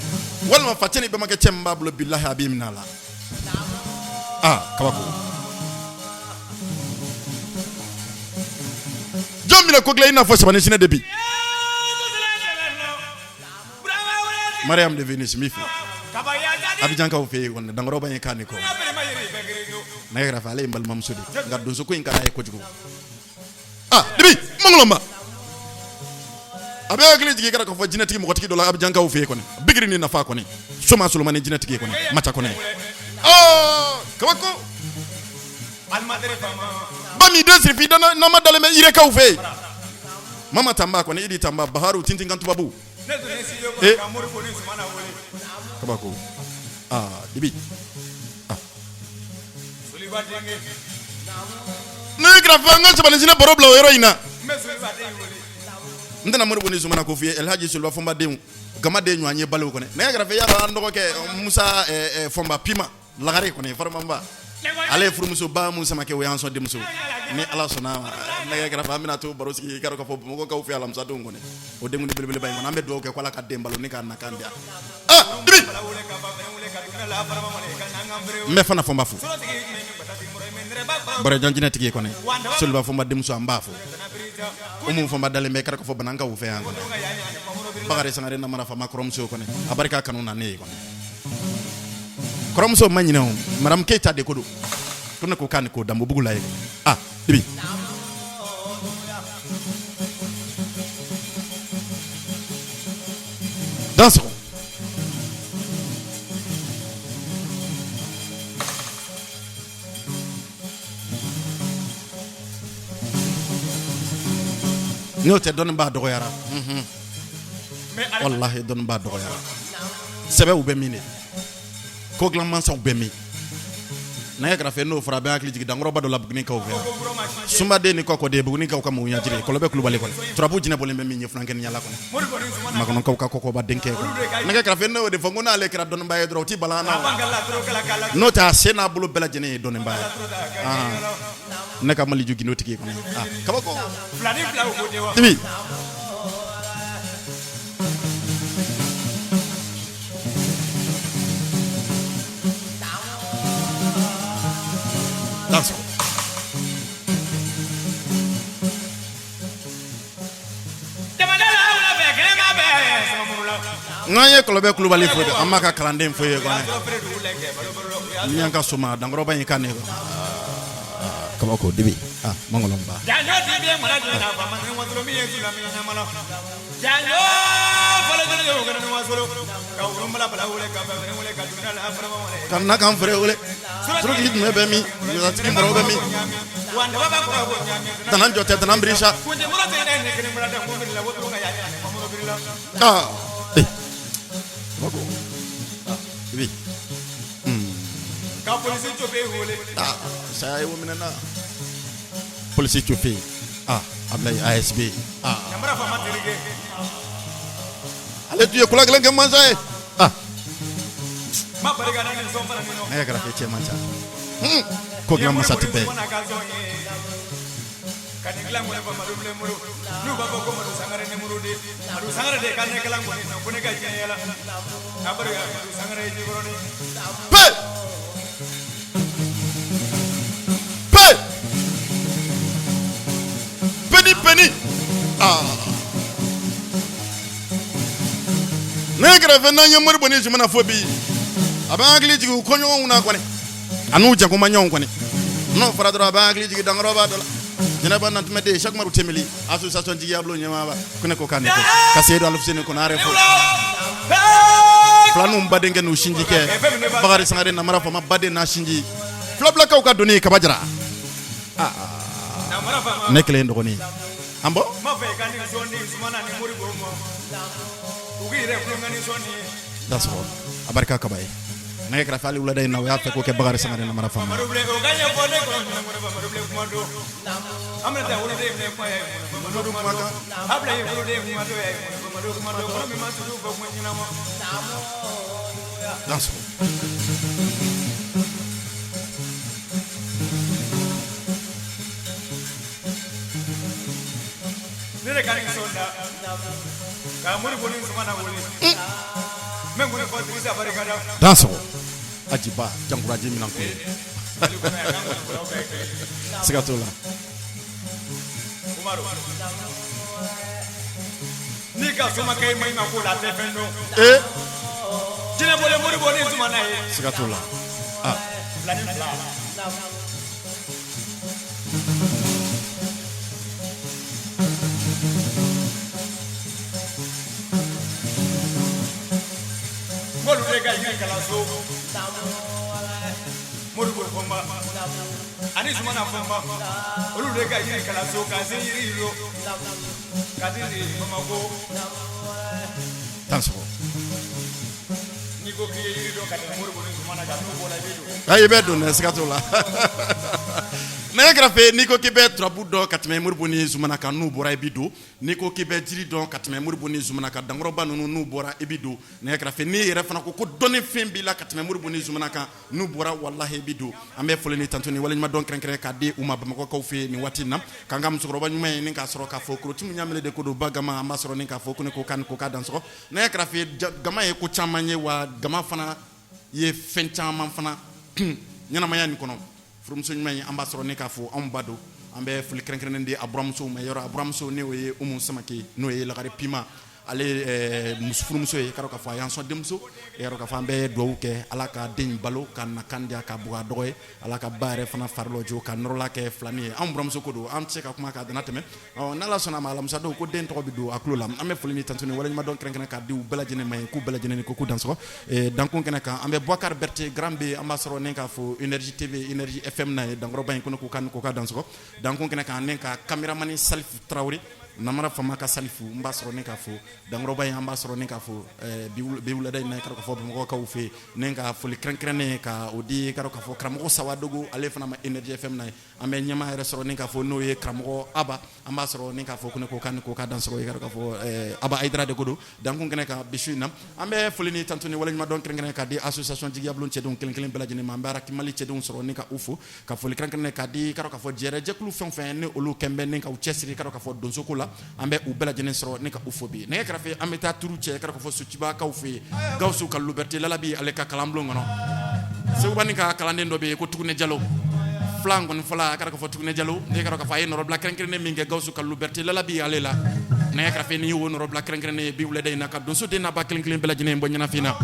walima fatani bɛɛ ma kɛ cɛ min b'a bolo bilahi a b'i minɛ a la kabako jɔn minɛ ko dilan i n'a fɔ sabani sinɛ de bi Mariam de Venus mi fɛ Abijankaw fɛ yen kɔni dankɔrɔba in kan ne kɔ nɛgɛ kɛrɛfɛ ale ye n balimamuso de nka donso ko in ka d'a ye kojugu dibi mɔngɔlɔnba a bɛ hakili jigin kɛra k'a fɔ jinɛtigi mɔgɔtigi dɔ la Abijankaw fɛ yen kɔni bigiri ni nafa kɔni Soma Solomani jinɛtigi ye kɔni Macha kɔni kabako Bami den sirifi nama dalen bɛ Irekaw fɛ yen Mama Tamba kɔni Idi Tamba Baharu Tintin Kantubabu kabako dibi ne kɛrɛfɛ n ka sabani sinɛ baro bila o yɔrɔ in na n tɛna Moribo ni Zumana ko f'i ye Elhaji Soliba Fɔnba denw Gama den ɲɔgɔn ye balew kɔnɔ ne kɛrɛfɛ yala an dɔgɔkɛ Musa Fɔnba Pima Lagare kɔni Farimaba ale ye furumuso ba mun sama kɛ o y'an sɔn denmuso ni Ala sɔnna nɛgɛ kɛrɛfɛ an bɛna to baro sigi i k'a dɔn k'a fɔ Bamakɔkaw fɛ alamisadenw kɔni o denkundi belebeleba in kɔnɔ an bɛ dugawu kɛ ko Ala ka den balo ni k'a nakan di yan dibi n bɛ Fana Fɔnba fo Bɔrɛjan jinɛtigi ye kɔni Soliba Fɔnba denmuso an b'a fo umu fo badale me kara ko fo bananga u fe an bagare sangare na mara fama kromso ko ne abarika kanuna ne ko kromso manyina o maram keita de ko do to ne ko kan ko dambo bugula dibi danse ko ñote don ba dogo yara wallahi don ba dogo yara sebe ube mine ko glan man sa ube mi na ya grafe no fra ba akli jigi dangro ba do la bugni ka ube suma de ni ko de bugni ka mu nya jire ko lobe ku bale ko trapu jina bole mi ni franken nyala ko ma ko ko ba denke ko na ya grafe no de fango na le kra don ba yedro ti bala na no ta sena bulu bela jene don ba naka mali jogi notiki ko kaba ko flani flaw ko dewa dimi danso ngaye kolobe kulubali fo amaka kalande fo ye ko ne nyanka suma dangro ba yikane ko kama ko dibi mangolom ba janyo dibi mala jina ba man wasolo mi yesu la mi nyamala janyo fala jina yo gana wasolo ka urum mala bala wole ka ba wole ka duna la afra wole kanna kan fere wole suru ki me be mi ya tiki maro be mi wanda baba ko ko nyami tanan jote tanan brisha kunje mura te ne kene mura da mo bi la woto ga ya ma mo bi la bako dibi ka polisi chope wole saya wo minana polisi chope ablay ASB namara fama dirige ale tuye kula gelen man say ma bariga na ni so fara ni no ay kara ke che mancha ko gam masati be kan glam wala ba maruble muru nu ba ko maru sangare ne muru de maru sangare de kan ne glam wala ko ne ga yela na bariga sangare ji boroni pe Penny negra vena nyamur boni jumana fobi abangli jigu konyo una kone anu jago manyo kone no faradro abangli jigu dangro ba dola jina ban nat mede chaque maru temeli association jigi ablo nyama ba kone ko kaneko kasedo aluf sene ko nare fo planum badenge no shinji ke bagari sangare na mara fama bade na shinji flabla ka doni ka bajara nekle ndo ni ambo mafe kandi zoni sumana ni muri bomo ugire kulungani zoni that's all abarka kabay nake rafali ula day naw ya fe ko ke bagari sangare na mara fama maruble oganya bone ko maruble kumando amna da wona de ne ko ay maruble kumaka habla yi wona de kumando ay maruble kumando ko mi ma tudu ko mo nyina mo that's all nere kari sonda ka muri boni sumana wole men muri ko trisa barikada danso ajiba janguraji minanko sigatola umaru nika suma kay mai ma ko la defendo jina bole muri boni sumana e sigatola la Molu de ga yiri kala so molu ko fomba ani sumana fomba olu de ga yiri kala so ka se yiri ro ka de mama ko tanso ni ko ki yiri ro ka de molu ko sumana ga no bola bedo ay bedo ne skatola na grafe niko kibe trabu do katme murbuni zumana ka nu bora ebido niko kibe jiri do katme murbuni zumana ka dangro ba nu bora ebido na grafe ni refana ko doni fembi la katme murbuni zumana ka nu bora wallahi ebido ambe foleni tantoni wala ma don krenkre ka de uma ba ko fe ni watina kanga msoro ba nyuma ni ka soro ka fokro timu nyamele de ko do bagama ambasoro ni ka fokro ni ko kan ko ka dansoro na grafe gama e ko chamanye wa gama fana ye fenchama fana nyana mayani kono from suñ may ambassadeur ne ka fo am bado an bɛ foli kɛrɛnkɛrɛnnen di a buramuso ma yɔrɔ a buramuso ne o ye Umu Samake n'o ye Lagare Pima ale musufurumuso ye k'a dɔn k'a fɔ a y'an sɔn denmuso yɔrɔ k'a fɔ an bɛ dugawu kɛ Ala ka den balo ka nakan diya ka bugɔ a dɔgɔ ye Ala ka ba yɛrɛ fana fari lɔ jo ka nɔrɔla kɛ filani ye anw buramuso ko don an tɛ se ka kuma k'a dana tɛmɛ n'Ala sɔnna a ma alamisa don ko den tɔgɔ bɛ don a tulo la an bɛ foli ni tantuni waleɲumandɔn kɛrɛnkɛrɛn k'a di u bɛɛ lajɛlen ma ye k'u bɛɛ lajɛlen ni ko k'u dansɔgɔ dankun kɛnɛ kan an bɛ Boubacar Berté Grand B an b'a sɔrɔ ne k'a fɔ Énergie TV Énergie FM na ye dankɔrɔba in ko ne k'u ka dansɔgɔ dankun kɛnɛ kan ne ka caméraman Salif Traoré namara fama ka Salifu n b'a sɔrɔ ne k'a fɔ dankɔrɔba in an b'a sɔrɔ ne k'a fɔ bi wulada in na k'a dɔn k'a fɔ Bamakɔkaw fɛ ne ka foli kɛrɛnkɛrɛnnen ka o di k'a dɔn k'a fɔ karamɔgɔ Sawadogo ale fana ma Énergie FM na ye an bɛ ɲɛmaa yɛrɛ sɔrɔ ne k'a fɔ n'o ye karamɔgɔ Aba an b'a sɔrɔ ne k'a fɔ ko ne k'o ka dansɔgɔ ye k'a dɔn k'a fɔ Aba Aïdara de ko don dankun kɛnɛ kan bi su in na an bɛ foli ni tantuni waleɲumandɔn kɛrɛnkɛrɛn k'a di association Jigiyabulon cɛdenw kelen kelen bɛɛ lajɛlen ma an bɛ Arakimali cɛdenw sɔrɔ ne ka u fo ka foli kɛrɛnkɛrɛnnen k'a di k'a dɔn k'a fɔ jɛkulu fɛn fɛn ne olu kɛn bɛ ne ka u cɛsiri k'a dɔn k'a fɔ donsoko la an bɛ u bɛɛ lajɛlen sɔrɔ ne ka u fo bi nɛgɛ kɛrɛfɛ an bɛ taa turu cɛ k'a dɔn k'a fɔ Sucibakaw fɛ yen Gawusu ka Liberté Lalabi ale ka kalanbulon kɔnɔ Segubani ka kalanden dɔ bɛ yen ko Tugunɛ Jalo filan kɔni fɔla k'a dɔn k'a fɔ Tugunɛ Jalo ne k'a dɔn k'a fɔ a ye nɔrɔbila kɛrɛnkɛrɛnnen min kɛ Gawusu ka Liberté Lalabi ale la nɛgɛ kɛrɛfɛ ni y'o nɔrɔbila kɛrɛnkɛrɛnnen ye bi wulada in na ka donso den n'a ba kelen kelen bɛɛ lajɛlen bɔ ɲɛnafin na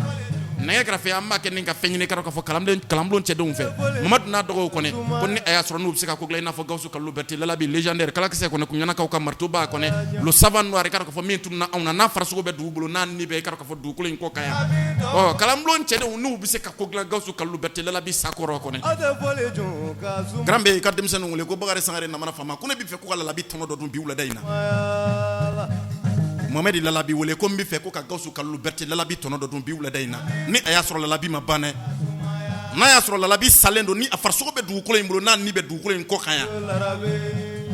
nɛgɛ kɛrɛfɛ an b'a kɛ ni ka fɛn ɲini k'a dɔn k'a fɔ kalanbulon cɛdenw fɛ Mamadu n'a dɔgɔw kɔni ko ni a y'a sɔrɔ n'u bɛ se ka ko dilan i n'a fɔ Gawusu ka Liberté Lalabi légendaire kalakisɛ kɔni Kuɲanakaw ka marteau-ba kɔni le savant noir k'a dɔn k'a fɔ min tununa anw na n'a farisogo bɛ dugu bolo n'a ni bɛ k'a dɔn k'a fɔ dugukolo in kɔ ka yan kalanbulon cɛdenw n'u bɛ se ka ko dilan Gawusu ka Liberté Lalabi sakɔrɔ kɔni Grand B ka denmisɛnninw wele ko Bakari Sangare namara fama ko ne bɛ fɛ ko ka Lalabi tɔnɔ dɔ dun bi wulada in na Mohamed Lalabi wele ko n bɛ fɛ ko ka Gawusu ka Liberté Lalabi tɔnɔ dɔ dun bi wulada in na ni a y'a sɔrɔ Lalabi ma ban dɛ n'a y'a sɔrɔ Lalabi salen don ni a farisogo bɛ dugukolo in bolo n'a ni bɛ dugukolo in kɔ kan yan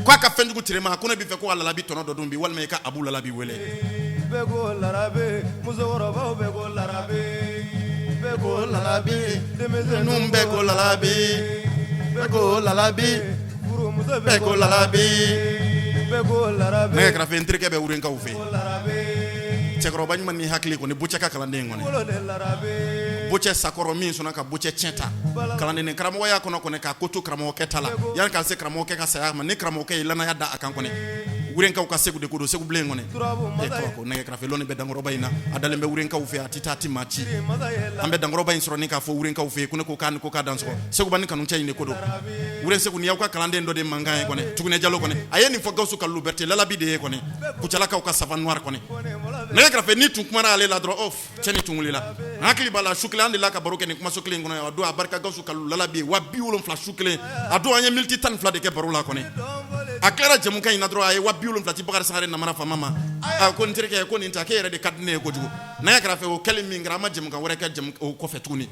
k'a ka fɛnjugu tiré ma ko ne bɛ fɛ ko ka Lalabi tɔnɔ dɔ dun bi walima i ka Abu Lalabi wele bɛɛ ko Lalabi musokɔrɔbaw bɛɛ ko Lalabi bɛɛ ko Lalabi denmisɛnninw bɛɛ ko Lalabi bɛɛ ko Lalabi furumuso bɛɛ ko Lalabi nɛgɛ kɛrɛfɛ n terikɛ bɛ Wurenkaw fɛ cɛkɔrɔba ɲuman ni hakili kɔni Bocɛ ka kalanden kɔni Bocɛ sakɔrɔ min sɔnna ka Bocɛ tiɲɛ ta kalanden karamɔgɔya kɔnɔ kɔni k'a ko to karamɔgɔkɛ ta la yanni k'a se karamɔgɔkɛ ka saya ma ni karamɔgɔkɛ ye lanaya da a kan kɔni Wurenkaw ka Segu de ko don Segu bilen kɔni ko nɛgɛ kɛrɛfɛ lɔnni bɛ dankɔrɔba in na a dalen bɛ Wurenkaw fɛ a tɛ taa a tɛ maa ci an bɛ dankɔrɔba in sɔrɔ ni k'a fɔ Wurenkaw fɛ ko ne ko k'a dansɔgɔ Segubani kanutɛ in de ko don Wuren Segu ni y'aw ka kalanden dɔ de mankan ye kɔni Tugunɛ Jalo kɔni a ye nin fɔ Gawusu ka Liberté Lalabi de ye kɔni Kucalakaw ka savant noir kɔni nɛgɛ kɛrɛfɛ ni tun kumana ale la dɔrɔn cɛ ni tun wulila n hakili b'a la su kelen an de la ka baro kɛ nin kumaso kelen kɔnɔ a don a barika Gawusu ka Lalabi 70,000 su kelen a don an ye minute 12 de kɛ baro la kɔni a tilara jamukan in na dɔrɔn a ye 70,000 ci Bakari Sangare namara fama ma ko n terikɛ ko nin ta k'e yɛrɛ de ka di ne ye kojugu nɛgɛ kɛrɛfɛ o kɛli min kɛra an ma jamukan wɛrɛ kɛ o kɔfɛ tuguni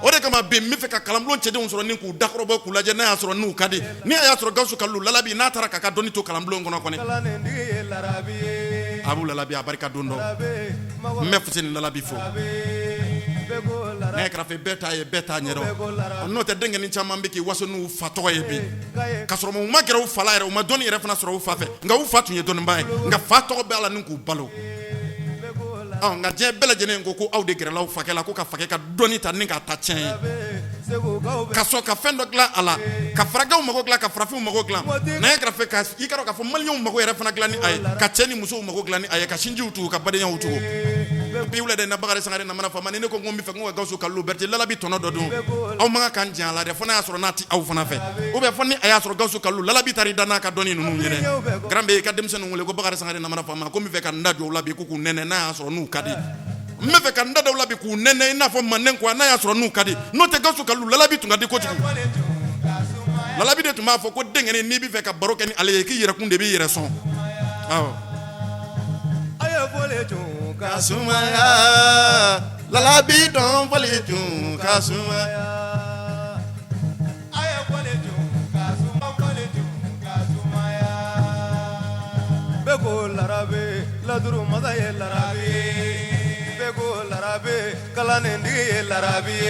o de kama bi n bɛ fɛ ka kalanbulon cɛdenw sɔrɔ ni k'u dakɔrɔbɔ k'u lajɛ n'a y'a sɔrɔ n'u ka di ni a y'a sɔrɔ Gawusu ka Lalabi n'a taara k'a ka dɔnni to kalanbulon kɔnɔ kɔni Abu Lalabi a barika don dɔ n bɛ Fuseni Lalabi fo nɛgɛ kɛrɛfɛ bɛɛ t'a ye bɛɛ t'a ɲɛdɔn n'o tɛ denkɛnin caman bɛ k'i waso n'u fa tɔgɔ ye bi ka sɔrɔ u ma gɛrɛ u fa la yɛrɛ u ma dɔnni yɛrɛ fana sɔrɔ u fa fɛ nka u fa tun ye dɔnniba ye nka fa tɔgɔ bɛ a la ni k'u balo nka diɲɛ bɛɛ lajɛlen ko aw de gɛrɛla fakɛ la ko ka fakɛ ka dɔnni ta ni k'a ta tiɲɛ ye ka sɔrɔ ka fɛn dɔ dilan a la ka faragaw mago dilan ka farafinw mago dilan nɛgɛ kɛrɛfɛ i ka dɔn k'a fɔ maliyɛnw mago yɛrɛ fana dilan ni a ye ka cɛ ni musow mago dilan ni a ye ka sinjiw tugu ka badenyaw tugu bi wulada in na Bakari Sangare namara fama ni ne ko n bɛ fɛ ko ka Gawusu ka Liberté Lalabi tɔnɔ dɔ dun aw man kan ka n jan a la dɛ fo n'a y'a sɔrɔ n'a ti aw fana fɛ ou bien fo ni a y'a sɔrɔ Gawusu ka Lalabi taara i da n'a ka dɔnni ninnu ye dɛ Grand B ka denmisɛnninw wele ko Bakari Sangare namara fama ko n bɛ fɛ ka n da jɔ u la bi ko k'u nɛnɛ n'a y'a sɔrɔ n'u ka di n bɛ fɛ ka n da daw la bi k'u nɛnɛ i n'a fɔ manden quoi n'a y'a sɔrɔ n'u ka di n'o tɛ Gawusu ka Lalabi tun ka di kojugu Lalabi de tun b'a fɔ ko denkɛnin n'i bɛ fɛ ka baro kɛ ni ale ye k'i yɛrɛkun de b'i yɛrɛ sɔn awɔ ka sumaya Lalabi dɔn fɔli tun ka sumaya bɛɛ ko Larabe laduru masa ye Larabe bɛɛ ko Larabe kalanentigi ye Larabe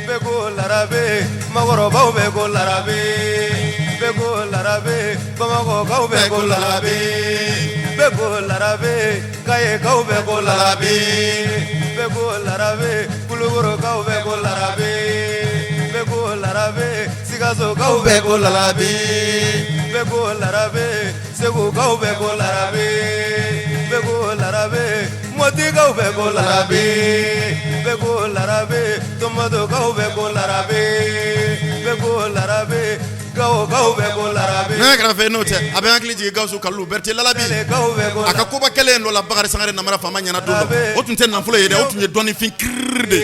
bɛɛ ko Larabe makɔrɔbaw bɛɛ ko Larabe bɛɛ ko Larabe Bamakɔkaw bɛɛ ko Larabe bɛɛ ko Larabe Kayekaw bɛɛ ko Larabe bɛɛ ko Larabe Kulukorokaw bɛɛ ko Larabe bɛɛ ko Larabe Sikasokaw bɛɛ ko Larabe beko larabe segu gaw beko larabe beko larabe moti gaw beko larabe beko larabe tomado gaw beko larabe beko larabe gaw beko larabe ne kra fe note abe hankili jigi Gawsu Kallu Berti lalabi aka kuba kelen lo la Bakari Sangare namara fama nyana dondo o tun te nanfulo yede o tun ye doni fin kirde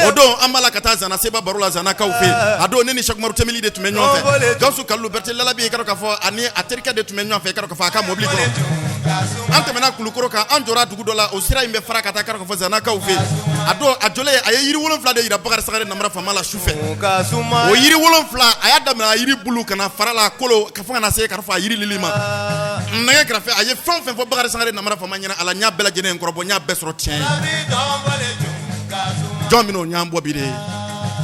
odo amala kata zana seba barula zana kaufe ado neni Cheikh Umaru Temeli de tume nyonfe Gawsu Kallu Berti lalabi karo ka fo ani aterika de tume nyonfe karo ka fa ka mobili ko ante mena kulukoro ka anjora dugu dola o sira imbe fara kata karo ka fo zana kaufe ado ajole aye yiri wolon fla de ira Bakari Sangare namara fama la shufe o yiri wolon fla ayada na yiri bulu kana fara la kolo ka fo na se karo fa yiri lilima nage kra fe aye fon fo Bakari Sangare namara fama nyana ala nya bela jene nkorobo nya besro tien Jomino nyambo bide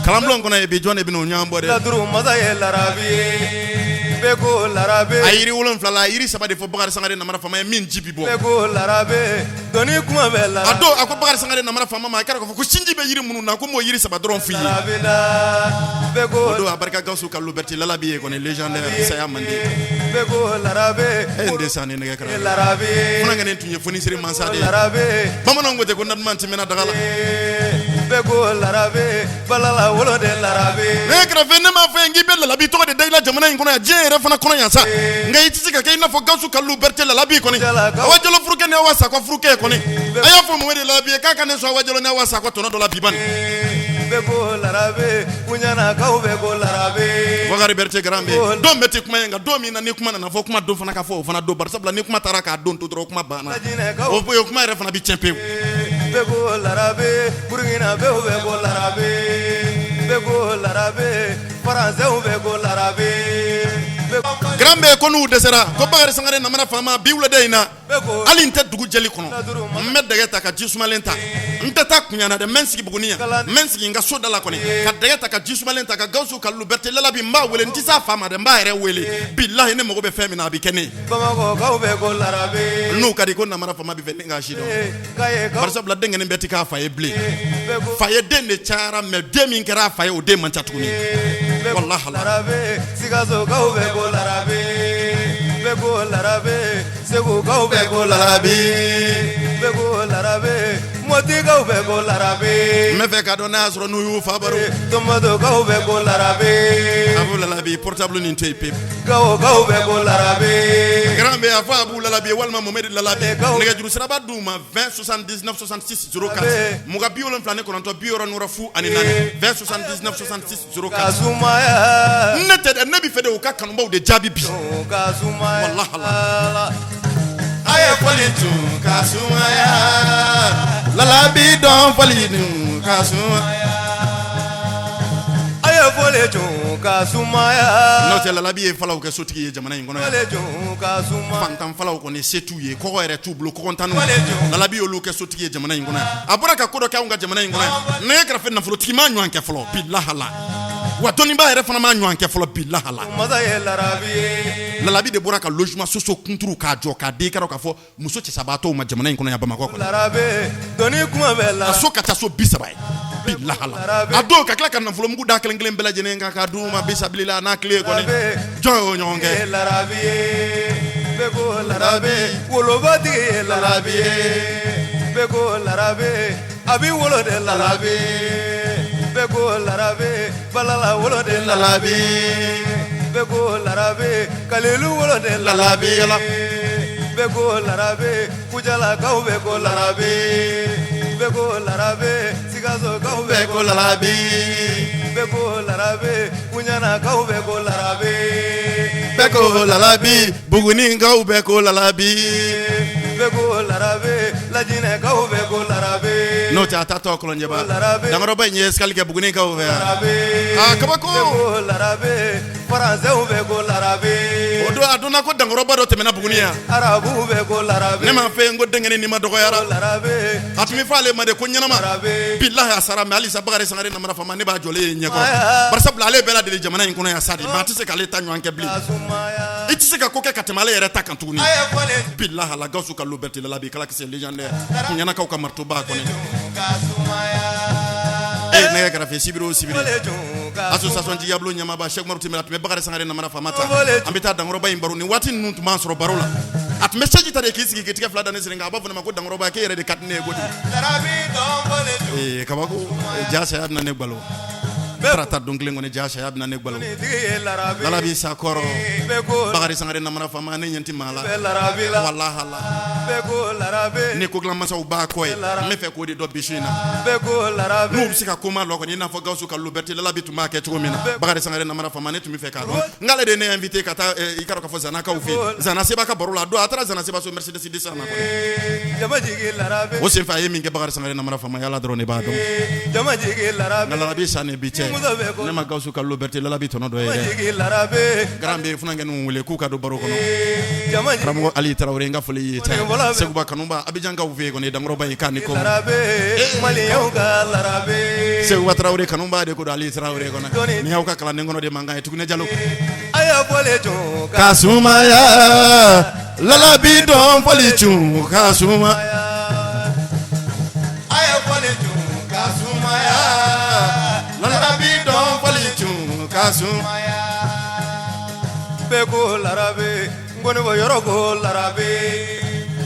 kalamlon kono e be jone bino nyambo de la duru maza ye larabi beko larabe ayiri wolon flala ayiri sabade fo Bakari Sangare namara fama min jibi bo beko larabe doni kuma be larabe ado ako Bakari Sangare namara fama ma kara ko ko shinji be yiri munu na ko mo yiri sabadron fi beko do abarka Gawsu Kallu Berti lalabi e kono légendaire saya mandi beko larabe ende sane ne kara larabe fona ngene tunye foni siri mansade larabe bamana ngote ko nan manti mena dagala beko larabe balala wolo de larabe ne kara fe ne ma fe ngi be lalabi to de dayla jamana ngono ya je fana kono yansa ngai itisi ka kayna fo Gawsu Kallu Berti lalabi koni awajolo fruke ne awasa ko fruke koni aya fo mo wede lalabi ka ka ne so awajolo ne awasa ko tono do la biban beko larabe kunyana kaw beko larabe Bakari Berti Garambe do meti kuma nga do mi na ni kuma na fo kuma do fana ka fo fana do bar sabla ni kuma taraka don to dro kuma bana o po yo kuma re fana bi chempe beko larabe burgina beko larabe France beko larabe Garambe ko nu desera ko Bakari Sangare namana fama biwla deina ali nta dugu jeli kono medde ta ka jisumalenta nta ta kunyana de mensigi buguniya mensigi nga soda la koni ka dege ta ka jisumalenta ka Gawsu Kallu Berti lalabi mba wele ntisa fama de mba ere wele billahi ne mogo be femina bi kene bamako gaw beko larabe nu kadi ko namana fama bi velinga shido barsa bla dengene beti ka faye ble faye denne chara me demi ngara faye o de mancha tukuni wallahi larabe sigazo gaw beko larabe beko larabe segu gaw beko larabe beko larabe moti gaw beko larabe me fe ka do na asro nu yu fa baro tomado gaw beko larabe abu lalabi portable ni tey pep gaw beko larabe Garambe afa abu lalabi walma Mohamed lalabi nega juru siraba duma 20 79 66 04 muga biolon flane ko nto bioro nura fu ani nane 20 79 66 04 kasumaya nete nabi fede o ka kanumba de jabi bi kasumaya wallahi Allah aye politu kasumaya lalabi don politu kasumaya aye politu kasumaya no te lalabi e falaw ke sotigi e jamana ngono politu kasumaya fantan falaw ko ne setu ye ko ere tu blo ko kontanu lalabi o lu ke sotigi e jamana ngono abura ka kodo ka unga jamana ngono ne kra fe na folo tigi ma nwan ke folo billahi la wa toni ba ere fana ma nwan ke folo billahi la maza ye larabi lalabi de bura ka logement soso kunturu ka jo ka de karo ka fo muso ci sabato ma jamana ngono ya Bamako ko larabe doni kuma bela aso kata so bisabai billahi la ado ka kala kan na folo mugu da kelen bela jene nga ka duma bisabilila na kle ko ni jo nyonge larabi beko larabe wolo badi larabi beko larabe abi wolo de larabi beko larabe balala wolo de larabi beko larabe kalelu wolo de larabi beko larabe kujala kaw beko larabe beko larabe sigazo kaw beko larabe beko larabe kunyana kaw beko larabe beko lalabi buguni ngaw beko lalabi beko larabe lajine kaw beko larabe no ta ta to kolonje ba dangaro ba nyes kalke buguni ngaw be kabako beko larabe faranse beko larabe odo aduna ko dangaro ba do temena buguni ya arabu beko larabe ne ma fe ngo dengene ni ma dogo yara larabe atumi fale ma de ko nyana ma billahi asara me ali sabagare sangare na mara fama ne ba jole nyeko barsa blale bela de jamana in kono ya sadi ma tise kale tanyo anke bli itise ka koke katemale yere ta kantuni billahi la Gawsu Kallu Berti lalabi kala kise légendaire nyana ka marto ba ko ne nege karafe sibiro sibiri association jigablo nyamaba Cheikh Marouti Mela tme Bakari Sangare namara famata ambita dangoroba imbaru ni wati nuntu mansoro barola atme seji tare kisigi ketika flada ne siringa abavu na mako dangoroba ke yere de katne godi kabako jasa yabna ne gbalo trata donglen ngone jasa yabna ne gbalo lalabi sa koro Bakari Sangare namara fama ne nyanti mala wallahi Allah ne ko glam masa ba koy me fe ko di do bishina no bisika koma loko ni na fo gawsu ka liberté lalabi tuma ke to mina Bakari Sangare namara fama ne tumi fe ka ngale de ne invité kata ikaro ka fo zana ka ufi zana seba ka barola do atra zana seba so Mercedes di sana ko o se fa yemi ke Bakari Sangare namara fama yalla drone ba do lalabi sane biche ne ma gawsu ka liberté lalabi tono do grambe funa ngenu wule ku ka do baro kono ramo Ali Traoré nga fole yita seguba kanumba abijanga uve ko ne dangro bay kaniko seguba Traoré kanumba de ko Ali Traoré ko na ni hawka kala ne ngono de manga e tukune jalo aya fole jo kasuma ya lalabi don fole chu kasuma aya fole jo kasuma ya lalabi don fole chu kasuma ya beko larabe ngone bo yorogo larabe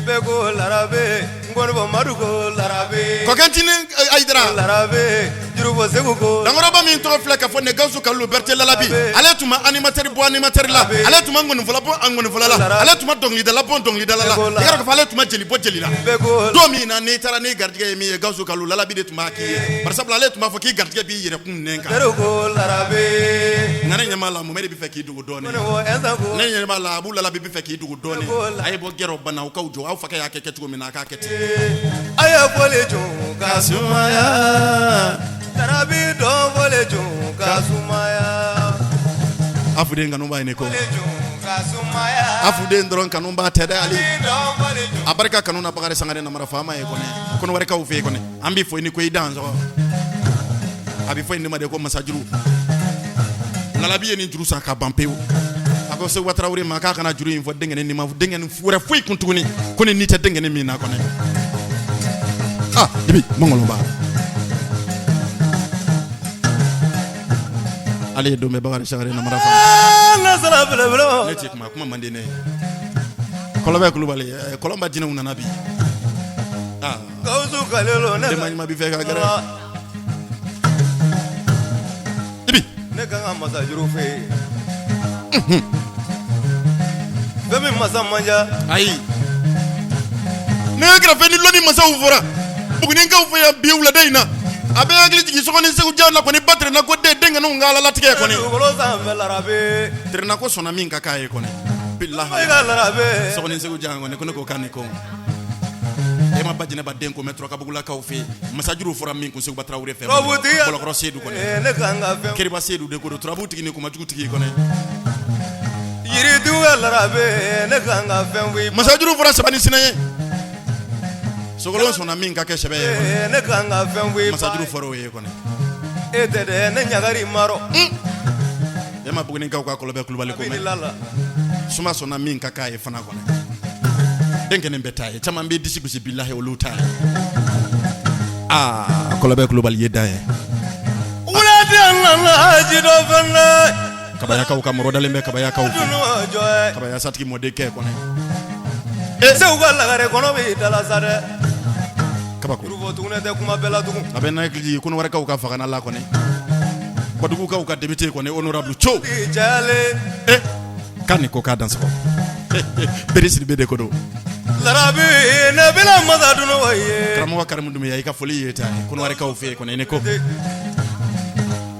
beko larabe ngone bo madugo larabe ko kantine aidra larabe jurubo segugo dangoro ba min to flaka fo ne gawsu kallu berté lalabi ale tuma animateur bo animateur la ale tuma ngone fola bo ngone fola la ale tuma dongli de la bon dongli de la yaro ko fale tuma jeli bo jeli la do mi na ne tara ne gardige mi gawsu kallu lalabi de tuma ki par exemple ale tuma fo ki gardige bi yere kun nenka go larabe ngane nyama la mo mede bi feki dugo doni ne nyama la bu lalabi bi feki dugo doni ay bo gero bana ko jo aw faka ya keke tugo mina ka kete aya bole jo kasumaya tarabi do bole jo kasumaya afude ngano ba ne ko kasumaya afude ndron kanumba tede ali abarka kanuna Bakari Sangare namara fama e kone kono ware ka ufe kone ambi fo ni ko idanzo abi fo ni ma de ko masajuru lalabi ni juru sa ka bampeo ako se Traoré ma ka kana juru info dengene ni ma dengene fure foi kuntuni kone ni te dengene mi na kone ibi mongolo ba ali do me Bakari Sangare namara fa na sala bla ne tik ma kuma mandene kolobe kulubali kolomba jina una nabi gawsu kalelo na de ma bi fe ka gara ibi ne ka ma sa juru fe bebe masa manja ai ne gra fe ni loni masa uvora bugni nga ufa ya biula deina abe agli tigi sokoni se ujana ko ni batre na ko de denga no ngala latike ko ni golo sa mela rabe trena ko sona minka kae ko ni billahi ngala rabe sokoni se ujana ko ne ko kaniko e ma bajine ba den ko metro ka bugula ka ufi masajuru fora min ko se ba Traoré fe bolo ko sedu ko ni ne kanga fe keri ba sedu de ko do trabu tigi ni ko majugu tigi ko ni yiri duwa rabe ne kanga fe wi masajuru fora sabani sinaye sogolo sona minka ke shebe ne kanga fe wi masajuru foro ye ko ni e de ne nyagari maro e ma bugni ka ko lobe kulubali ko me suma sona minka ka e fana ko ni dengene betaye chama mbe disikusi billahi uluta kolobe global yedaye ulati Allah jido fanna kabaya ka ukamro dalembe kabaya ka ufi kabaya satki modeke kone se ugala gare kono be dala sare kabako rubo tune de kuma bela dugu abena kliji kuno waraka ukafa kana la kone kodugu ka ukadebite kone honorable cho jale kani ko ka danse ko berisiri bede kodo larabi ne bila maza duno waye kramo wa karamu dum yayi ka foli yeta kuno ware ka ufe ko ne ko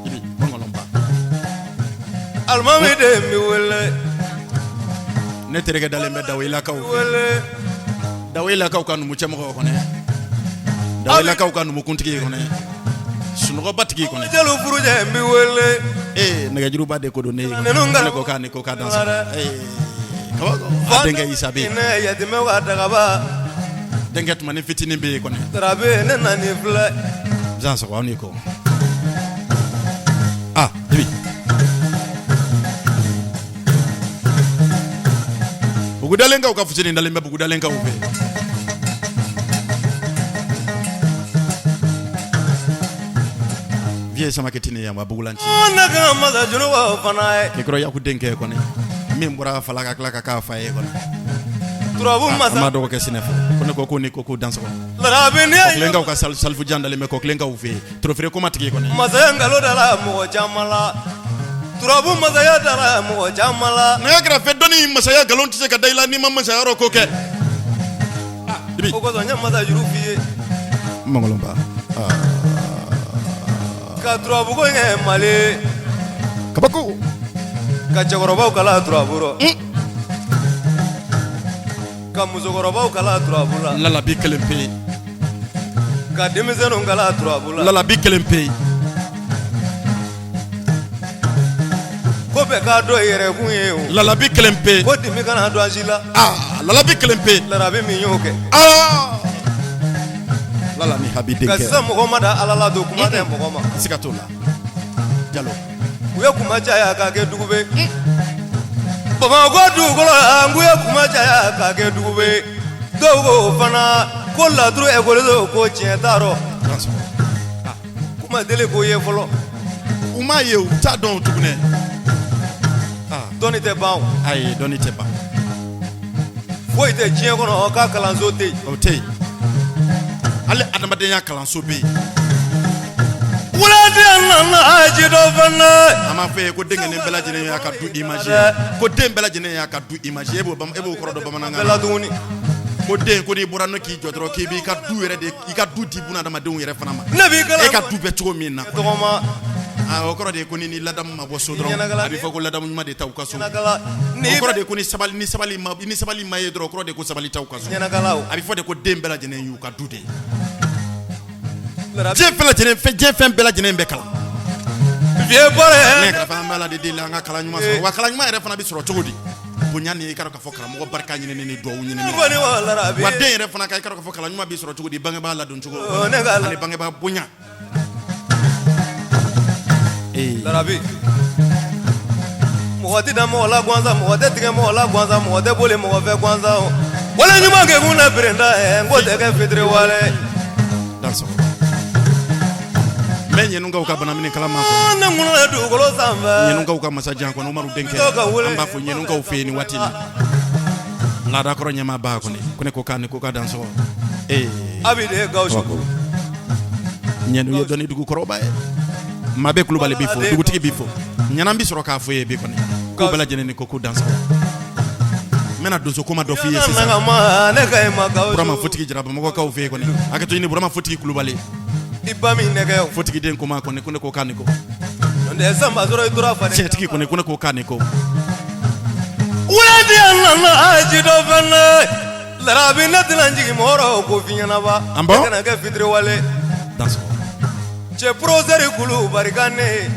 ibi bongolomba almami de mi wele ne terege dalembe dawila ka ufe dawila ka kanu mu chemo ko ne dawila ka kanu mu kuntigi ko ne sunu ko batigi ko ne jelo furuje mi wele nega juru bade ko do ne ko kan ko ka danse denga isabe ne yadime wa daga ba denga tuma ne fitini be ko ne trabe ne nani fla janso ko ni ko ibi bugudalenga ukafuchini ndalembe bugudalenga upe je sama ketine ya ma bugulanci na ga maza junu wa fana ke kro ya ku denke ko ne min bura fala ka klaka ka fa e ko turabu maza ma do ko sinef ko ne ko danse ko larabi ne ko lenga ka salfu jandale me ko lenga u fe trofere ko matiki ko ne maza ngalo dala mo jamala turabu maza ya dala mo jamala na gra fe doni masaya galon tise ka dayla ni mamma sa ro ko ke o ko zonya maza juru fiye mangolomba ka turabu ko nge male kabako ka chagoroba kala turaburo ka muzogoroba kala turabula lala bi kelempe ka demizeno kala turabula lala bi kelempe ko be ka do yere kunye lala bi kelempe ko dimi kana do ajila lala bi kelempe larabi mi yoke lala ni habide ka sa muhammada alala do kuma de mugoma sikatola jalo uye kuma jaya ka ke dugube bama go dugolo nguye kuma jaya ka ke dugube dogo fana ko la duru e go do ko cien daro kuma dele ko ye folo uma ye u ta don tugune doni te bawo ay doni te ba fo ite cien kono ka kalanzo te o te ale adamadenya kalanso be wala de na aji do fana ama fe ko dengene bela jene ya ka du image ko dem bela jene ya ka du image ebo koro do bamananga bela duni ko den ko ni borano ki jodro ki bi ka du yere de i ka du di buna adamadenya yere fana ma nabi kala e ka du be to min na to ma o koro de ko ni ladam ma bo so dro abi fa ko ladam nyuma de taw ka so nagala ni koro de ko ni sabali ma ye dro koro de ko sabali taw ka so nagala abi fa de ko dem bela jene yu ka du de je fela jene fe je fem bela jene be kala vie bore ne ka fa mala de la nga kala nyuma so wa kala nyuma ere fana bi soro chogodi bonya ni ka fo kala mo barka nyine ni do nyine ni bani wala rabi wa de ere fana ka fo kala nyuma bi soro chogodi bange ba la don chogo nagala ale bange ba bonya larabi mɔgɔ da mɔgɔ la gwanza mɔgɔ tɛ tigɛ mɔgɔ la gwanza mɔgɔ tɛ boli mɔgɔ fɛ gwanza wala ɲuman kɛ kun na berenda n ko tɛ kɛ fitiri wale danso mais ñenungaw ka banamini kala ma ko ne ŋunna dugukolo sanfɛ ñenungaw ka masajan ko Umaru Denke amba fo ñenungaw fe ni watini la da ko ñama ba ko ne ko ka danso abi de gawsu ñenu yo doni dugu koroba mabe kulubale bifo dugu tigi bifo ñanam bi soro ka fo ye bi ko ne ko bala jene ni ko danso mena donso ko ma do fiye sisa ne kay ma gawsu burama fotigi jaraba mo ko fe ko ne akato ni burama fotigi kulubale ibami nege fotigi den ko ma ko ne ko kaniko nde samba zoro idura fa ne tigi ko ne ko kaniko wala di Allah aji do fana larabi natlanji moro ko finyana ba kana ga fitri wale danso che prozeri kulu barikane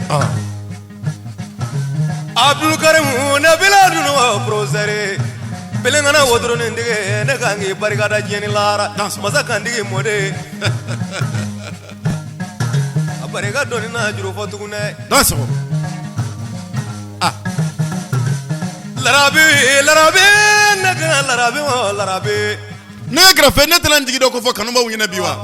Abdul Karim ne biladu no prozeri belengana wodro ne ndige ne kangi barikada jeni lara masa kandigi mode barika doni na juro fotugune danso larabi ne kana larabi ne grafe ne tlan digi do ko fo kanuma wina biwa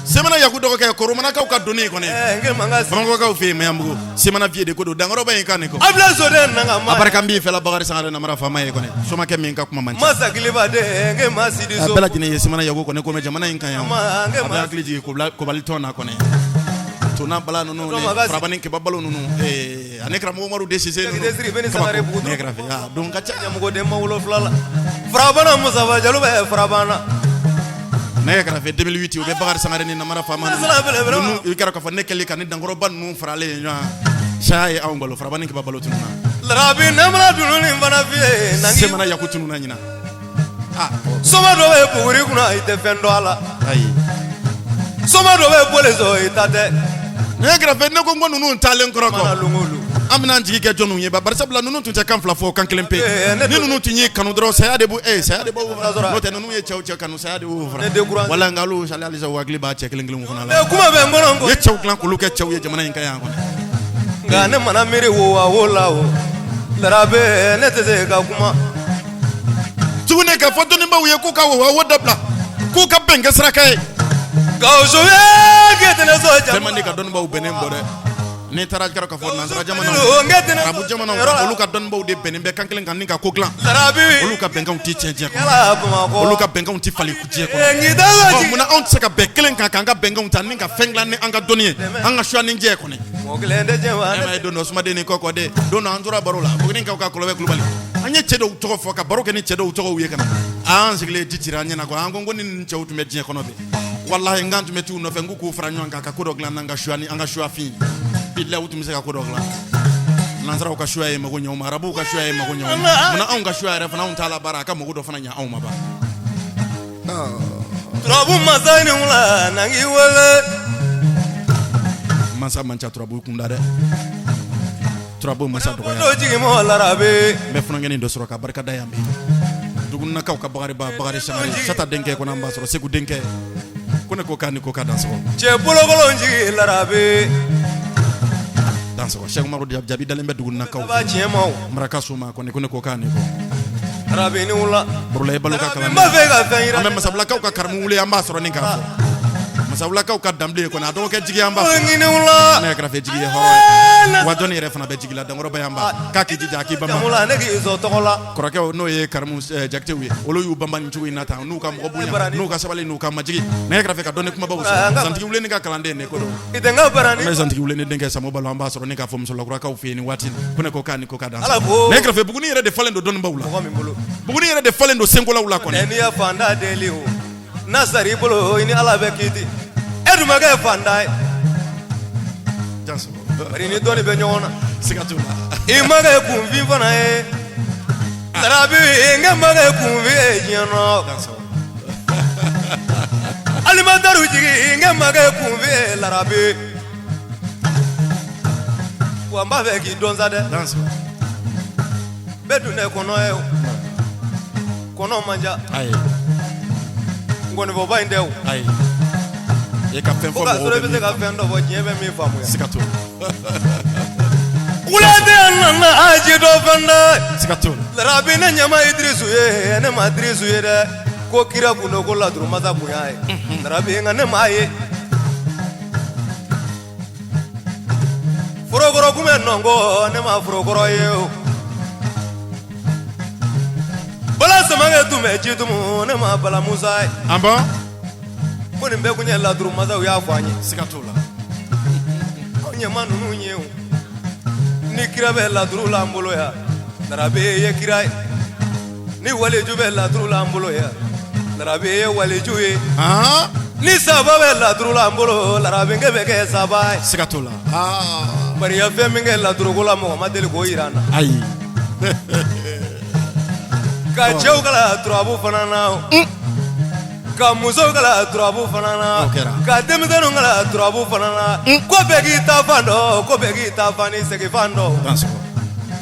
semana yakudo ko koromana ka doni ko ne nge manga bango ka fe mayambugo semana vie de ko do dangoro ba yinka ne ko abla so de nanga ma abarka mbi fela bagari sangare na mara fama ye ko ne soma ke min ka kuma manti masa kiliba de nge masidi so abela jine semana yago ko ne ko me jamana yinka ya ma nge ma akliji ko balitona ko ne to na bala no frabani ke babalo no anekra mo Umaru desise no ne grafe ya don ka cha nyamugo de mawlo flala frabana musaba jalube frabana ne grafe 2008 o be bagari sangare ni na mara fama no ikara ko fa nekeli kan dangoro ban no frale nya shay aw ngolo frabani ke babalo tununa larabi namra dununi bana fie nangi semana yakutununa nyina soma do be buguri kuna ite fendo ala ai soma do be bolezo itate ne grafe ne ko ngonu nun talen kroko mana lungulu amna njigi ke jonu yeba barsa bla nunu tunte kan flafo kan kelempe ni nunu tunyi kanu dro saya de bu saya de bu no te nunu ye chew kanu saya de bu wala ngalu shala ali zaw agli ba che kelengelu fona la kuma be ngorongo ye chew klan kulu ke chew ye jamana yinka ya ko ngane mana mere wo wa wo lawo larabe ne te ka kuma tune ka foto ni ba wo ye ku ka wo dabla ku ka benga sraka tellement ni ka dɔnnibaw bɛnnen bɔ dɛ ni taara kɛra ka fɔ nanzara jamana arabu jamana olu ka dɔnnibaw de bɛnnen bɛ kan kelen kan ni ka ko dilan olu ka bɛnkanw tɛ tiɲɛ kɔnɔ olu ka bɛnkanw tɛ fali diɲɛ kɔnɔ munna anw tɛ se ka bɛn kelen kan k'an ka bɛnkanw ta ni ka fɛn dilan ni an ka dɔnni ye an ka suya ni diɲɛ kɔnɔ e don dɔ sumaden ni kɔkɔ de don dɔ an tora baro la buguni kaw ka kɔlɔbɛ kulubali an ye cɛ dɔw tɔgɔ fɔ ka baro kɛ ni cɛ dɔw tɔgɔw ye kana an sigilen ji cira an ɲɛna ko an ko ni cɛw tun bɛ diɲɛ kɔnɔ bi wallahi ngan tun bɛ t'u nɔfɛ n k'u fara ɲɔgɔn kan ka ko dɔ dilan n'an ka suya ni an ka suya fin billahi u tun bɛ se ka ko dɔ dilan nansaraw ka suya ye mago ɲɛ u ma arabuw ka suya ye mago ɲɛ u ma munna anw ka suya yɛrɛ fana anw t'a la baara a ka mago dɔ fana ɲɛ anw ma ba turabu masa ni wula nangi wele masa man ca turabu kunda dɛ turabu masa dɔgɔya do jigi mo larabe n bɛ funankɛni dɔ sɔrɔ ka barika da yan bi dugunakaw ka bagari sangare sata denkɛ ko n'an b'a sɔrɔ segu denkɛ ko ne ko k'a ni ko ka dansɔgɔ cɛ bolokolo jigi larabe dansɔgɔ Cheikh Umaru Jabi dalen bɛ dugunakaw ba tiɲɛ ma maraka suma ko ne ko k'a ni ko larabe ni wula burula balo ka kalan n b'a fɛ ka fɛn yira an bɛ masabulakaw ka karamu wuli an b'a sɔrɔ ni k'a fɔ masabulakaw ka danbile kɔni a dɔgɔkɛ jigi an b'a fɔ ne yɛrɛ kɛrɛfɛ jigi ye hɔrɔn wa dɔnni yɛrɛ fana bɛ jigi la dankɔrɔba yan b'a k'a k'i jija k'i banban ne k'i sɔn tɔgɔ la kɔrɔkɛw n'o ye karamu jakitew ye olu y'u banban nin cogo in na tan n'u ka mɔgɔ bonya n'u ka sabali n'u ka majigi ne yɛrɛ kɛrɛfɛ ka dɔnni kumabaw sɔrɔ zantigi wuli ni ka kalanden ne ko don i tɛ n ka barani an bɛ zantigi wuli ni denkɛ Samu Balo an b'a sɔrɔ ne k'a fɔ musolakaw fɛ yen nin waati ko ne ko k'a ni ko ka dan ne yɛrɛ kɛrɛfɛ Buguni yɛrɛ de falen don dɔnnibaw la Buguni yɛrɛ de falen don senkolaw la kɔni n'i ye fanda deli o n'a sara i bolo i ni Ala bɛ kiti e dun ma kɛ fanda ye bari ni dɔnni bɛ ɲɔgɔn na siga t'o la i ma kɛ kunfin fana ye Larabi n kɛ ma kɛ kunfin ye diɲɛ nɔ alimentaire jigi n kɛ ma kɛ kunfin ye Larabi wa n b'a fɛ k'i dɔn sa dɛ bɛɛ dun ne kɔnɔ ye o kɔnɔ man ca ayi ngɔnifɔba in tɛ o ayi e ka fɛn fɔ fo ka mɔgɔw sɔrɔ i bɛ se ka fɛn dɔ fɔ diɲɛ bɛ min faamuya siga t'o la wulade nana aji dɔ fɛn dɛ siga t'o la Larabi ne ɲɛma Idrisu ye ne ma Idrisu ye dɛ ko kira kun don ko laturu masa bonya ye Larabi nka ne m'a ye forokɔrɔ kun bɛ nɔnkɔ ne ma forokɔrɔ ye o Bala Samakɛ tun bɛ Jitumu ne ma Bala Musa ye an bɔ ko nin bɛɛ kun ye laturu masaw y'a fɔ an ye siga t'o la aw ɲɛma ninnu ye o ni kira bɛ laturu la an bolo yan Larabi ye kira ye ni waliju bɛ laturu la an bolo yan Larabi ye waliju ye ni saba bɛ laturu la an bolo Larabi nkɛ bɛ kɛ saba ye siga t'o la bari ya fɛn min kɛ laturuko la mɔgɔ ma deli k'o yira an na ayi ka cɛw kala turabu fana na ka musow kala turabu fana na ka denmisɛnninw kala turabu fana na ko bɛɛ k'i ta fan dɔn ko bɛɛ k'i ta fan ni segin fan dɔn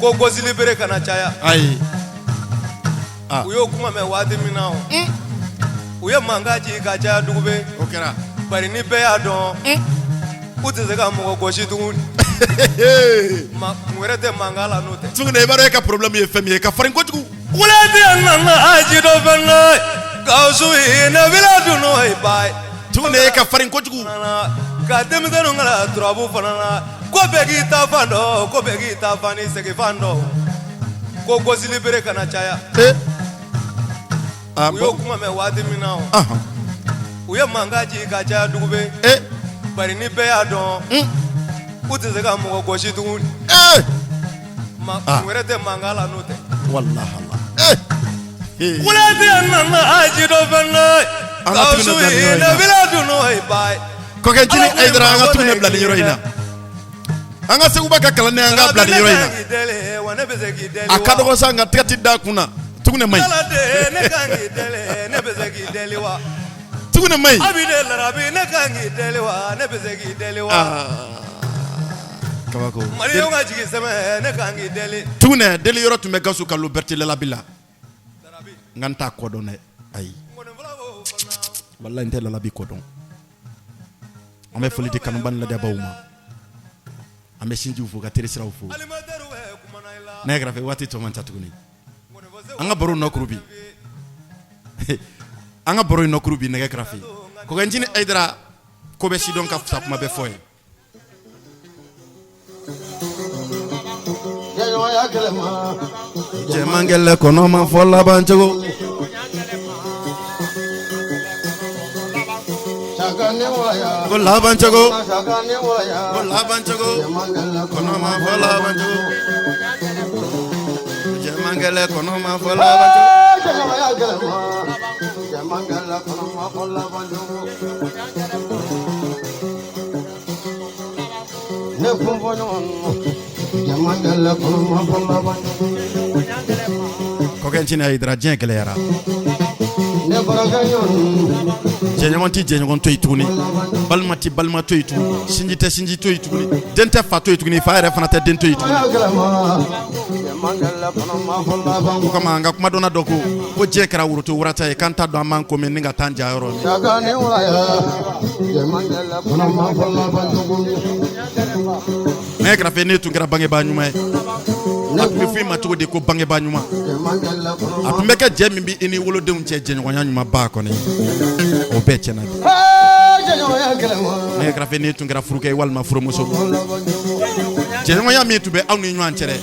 ko gosili bere kana caya ayi u y'o kuma mɛn waati min na u ye mankan ci ka caya dugu bɛ o kɛra bari ni bɛɛ y'a dɔn u tɛ se ka mɔgɔ gosi tuguni wɛrɛ tɛ mankan la n'o tɛ tuguni i b'a dɔn e ka problème ye fɛn min ye ka farin kojugu wuladi nana aji dɔ fɛn dɔ Gawusu ye ne bila dun n'o ye ba ye tuguni e ka farin kojugu ka denmisɛnninw kala turabu fana na ko bɛɛ k'i ta fan dɔn ko bɛɛ k'i ta fan ni segin fan dɔn ko gosili bere kana caya u y'o kuma mɛn waati min na u ye mankan ci ka caya dugu bɛ bari ni bɛɛ y'a dɔn u tɛ se ka mɔgɔ gosi tuguni wɛrɛ tɛ mankan la n'o tɛ walahi wuladi nana aji dɔ fɛn dɔ Gawusu ye ne bila dun n'o ye ba ye Kɔkɛjini Ayidara an ka tugu ne bila nin yɔrɔ in na an ka Seguba ka kalanden an ka bila nin yɔrɔ in na a ka dɔgɔ sa nka tɛgɛ ti da kun na tugu ne man ɲi ne kan k'i deli ne bɛ se k'i deli wa tugu ne man ɲi Abide Larabi ne kan k'i deli wa ne bɛ se k'i deli wa kabako Mariyamu ka jigi sɛmɛ ne kan k'i deli tugu ne deli yɔrɔ tun bɛ Gawusu ka Liberté Lalabi la n ka n t'a kɔ dɔn dɛ ayi walahi n tɛ Lalabi kɔ dɔn an bɛ foli di kanuba ni ladiyabaaw ma an bɛ sinjiw fo ka teresiraw fo ne yɛrɛ kɛrɛfɛ waati tɔ man ca tuguni an ka baro nɔkuru bi an ka baro in nɔkuru bi nɛgɛ kɛrɛfɛ Kɔkɛjini Ayidara ko be sidon ka fisa kuma be foye je mangele kono ma fola banjogo go laban chago kono ma fola banjogo je mangele kono ma fola banjogo ne pompono jamangala kono ma fola banjogo ko kentina hydra jengele yara ne baraganyon jengonti jengon to ituni balmati balma to itu sinjite sinji to ituni dente fa to ituni fa re fanata dente ituni ko kama anga kuma dona doko ko je kra wuruto wurata e kanta do man ko men nga tanja yoro sagane waya jamangala kono ma folla banjogo me kra fe netu kra bange ba nyuma atu fi ma to de ko bange ba nyuma atu meka je mi bi ini wolo de unche je nyuma nyuma ba ko ni o becce na me kra fe netu kra furuke wal ma furo muso je nyuma ya mi tu be anu nyuan chere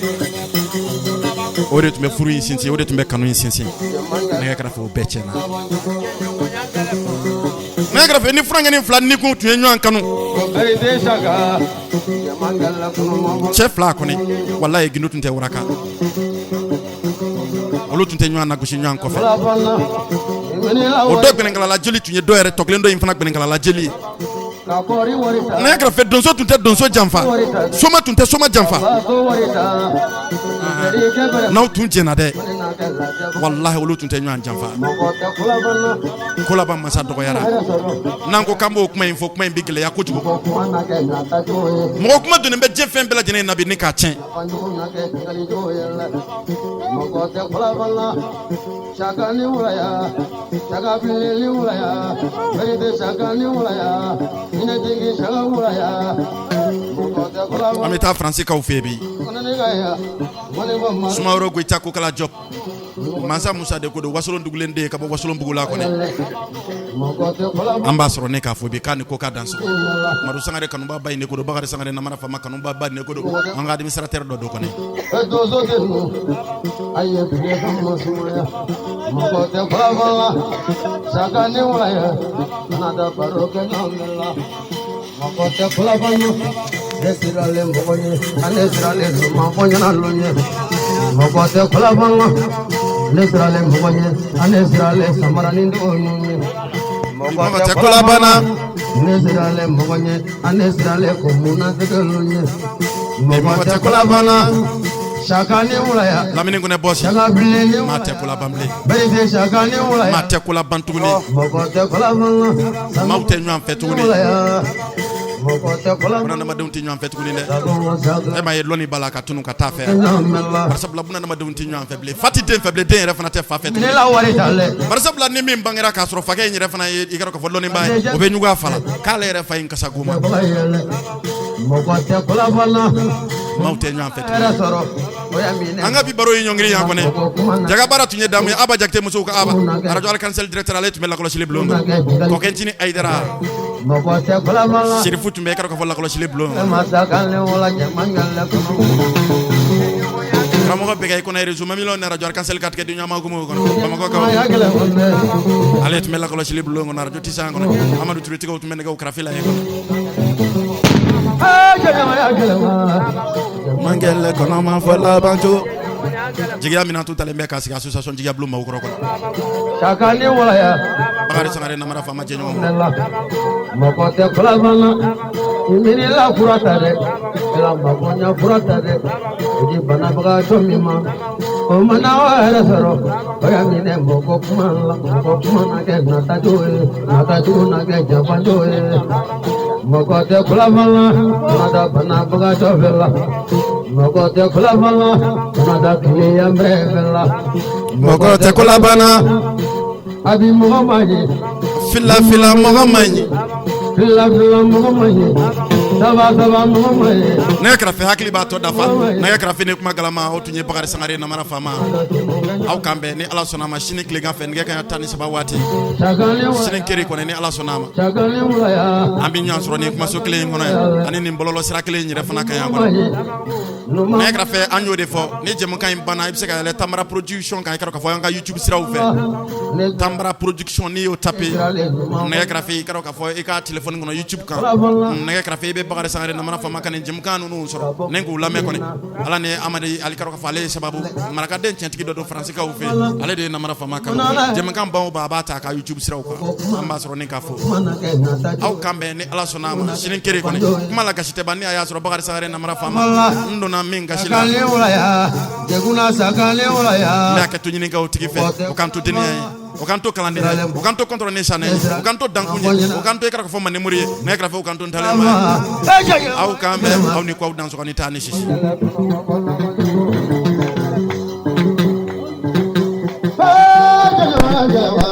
o de tu me furu insinsi o de tu me kanu insinsi me kra fe o becce na me kra fe ni franga ni flan ni ko tu nyuan kanu chef la koni wallahi ginutun te wuraka olutun te nyuan na gushi nyuan ko fe o do gbenengala la jeli tunye do ere toklen do infana gbenengala la jeli na kra fe donso tunte donso jamfa soma tunte soma jamfa na tun jena de wallahi olutun te nyuan jamfa kola ba masa dogo yara nanko kambo kuma info kuma bigile ya kojugo mo kuma dun be jefen bela jene nabi ni ka chen amita Francisca ufebi sumawro go itako kala job mansa musa de ko do wasolon dugulen de ka bo wasolon bugula ko ne ambasro ne ka fobi kan ko ka danso maru sangare kanu ba bay ne ko do bagare sangare na mara fama kanu ba ba ne ko do anga administrateur do ko ne aye de ko sumaya mo te bala sagane wala na da baro ke namla mo te bala Nesirale mbogonye, anesirale suma mbogonye na lunye. Mokote kula banga, nesirale mbogonye, anesirale samara nindo lunye. Mokote kula bana, nesirale mbogonye, anesirale komuna teke lunye. Mokote kula bana, shakani ulaya. Lamini ngune bosi, mate kula bamble. Bende shakani ulaya, mate kula bantuguni. Mokote kula banga, maute nywa mfetuguni. Buna na madunti nywa mfetu kuninde ema ye loni balaka tunu kata fe barsabla buna na madunti nywa mfeble fatite mfeble den refana te fa fetu barsabla ni min bangira ka soro fage ni refana igaro ko loni bae o be nyuga fala kala refa in kasa guma maute nywa mfetu anga bi baro nyongri ya kone jaga bara tunye damu aba jakte muso ka aba arajo al cancel directeur ale tumela ko chile blongo ko kentini aidara Sirifu tumbe karo ko folla ko chile blongo Ramo ko begay ko na rezo mamilo na radio al cancel kat ke du nyama ko mo ko bamako ko ale tumela ko chile blongo na radio tisango Amadou Touré ko tumene ko krafila e ko Mangel kono ma fola banjo jigia mina tout ale meka si association jigia blue ma ko ko shakani wala ya bagari sangare na mara fama jenyo mo te kula bana imini la furata de la magonya furata de ji bana baga to mima o mana wa saro baya mine mo ko kuma na ke na ta jo na ke jaba jo Mokote kula bana, nada bana baga chovela. Mokote kula bana, nada kili ambre bela. Mokote kula bana, abi muhammaji. Fila muhammaji. Fila muhammaji. nɛgɛ kɛrɛfɛ hakili b'a tɔ dafa nɛgɛ kɛrɛfɛ ni kuma galama o tun ye Bakari Sangare Namara Fama aw kan bɛn ni Ala sɔnna ma sini tilegan fɛ nɛgɛ kanɲɛ 13 waati sini keri kɔni ni Ala sɔnna ma an bɛ ɲɔgɔn sɔrɔ ni kumaso kelen in kɔnɔ yan ani nin bɔlɔlɔ sira kelen in yɛrɛ fana kan yan kɔnɔ nɛgɛ kɛrɛfɛ an y'o de fɔ ni jɛmukan in banna i bɛ se ka yɛlɛ Tambara Production kan i k'a dɔn k'a fɔ an ka YouTube siraw fɛ Tambara Production n'i y'o taper nɛgɛ kɛrɛfɛ i k'a dɔn k'a fɔ i ka téléphone kɔnɔ YouTube kan nɛgɛ kɛrɛfɛ i bɛ Bakari Sangare Namara Fama ka nin jɛmukan ninnu sɔrɔ ni k'u lamɛn kɔni Ala ni Amadi Ali k'a dɔn k'a fɔ ale ye sababu marakaden tiɲɛtigi dɔ don Faransikaw fɛ ale de ye Namara Fama kan jɛmukan baw a b'a ta a ka YouTube siraw kan an b'a sɔrɔ ni k'a fɔ aw kan bɛn ni Ala sɔnna a ma sini keri kɔni kuma la gasi tɛ ban ni a y'a sɔrɔ Bakari Sangare Namara Fama n donna min gasi la n bɛ hakɛ to ɲininkaw tigi fɛ o kan to deniya ye o kan to kalandenya ye o kan to contre ne sanɛ o kan to dankun ye o kan to i k'a fɔ manemuru ye nɛgɛ kɛrɛfɛ o kan to ntalema ye aw kan bɛn aw ni ko aw dansɔgɔni taa ni sisi Jama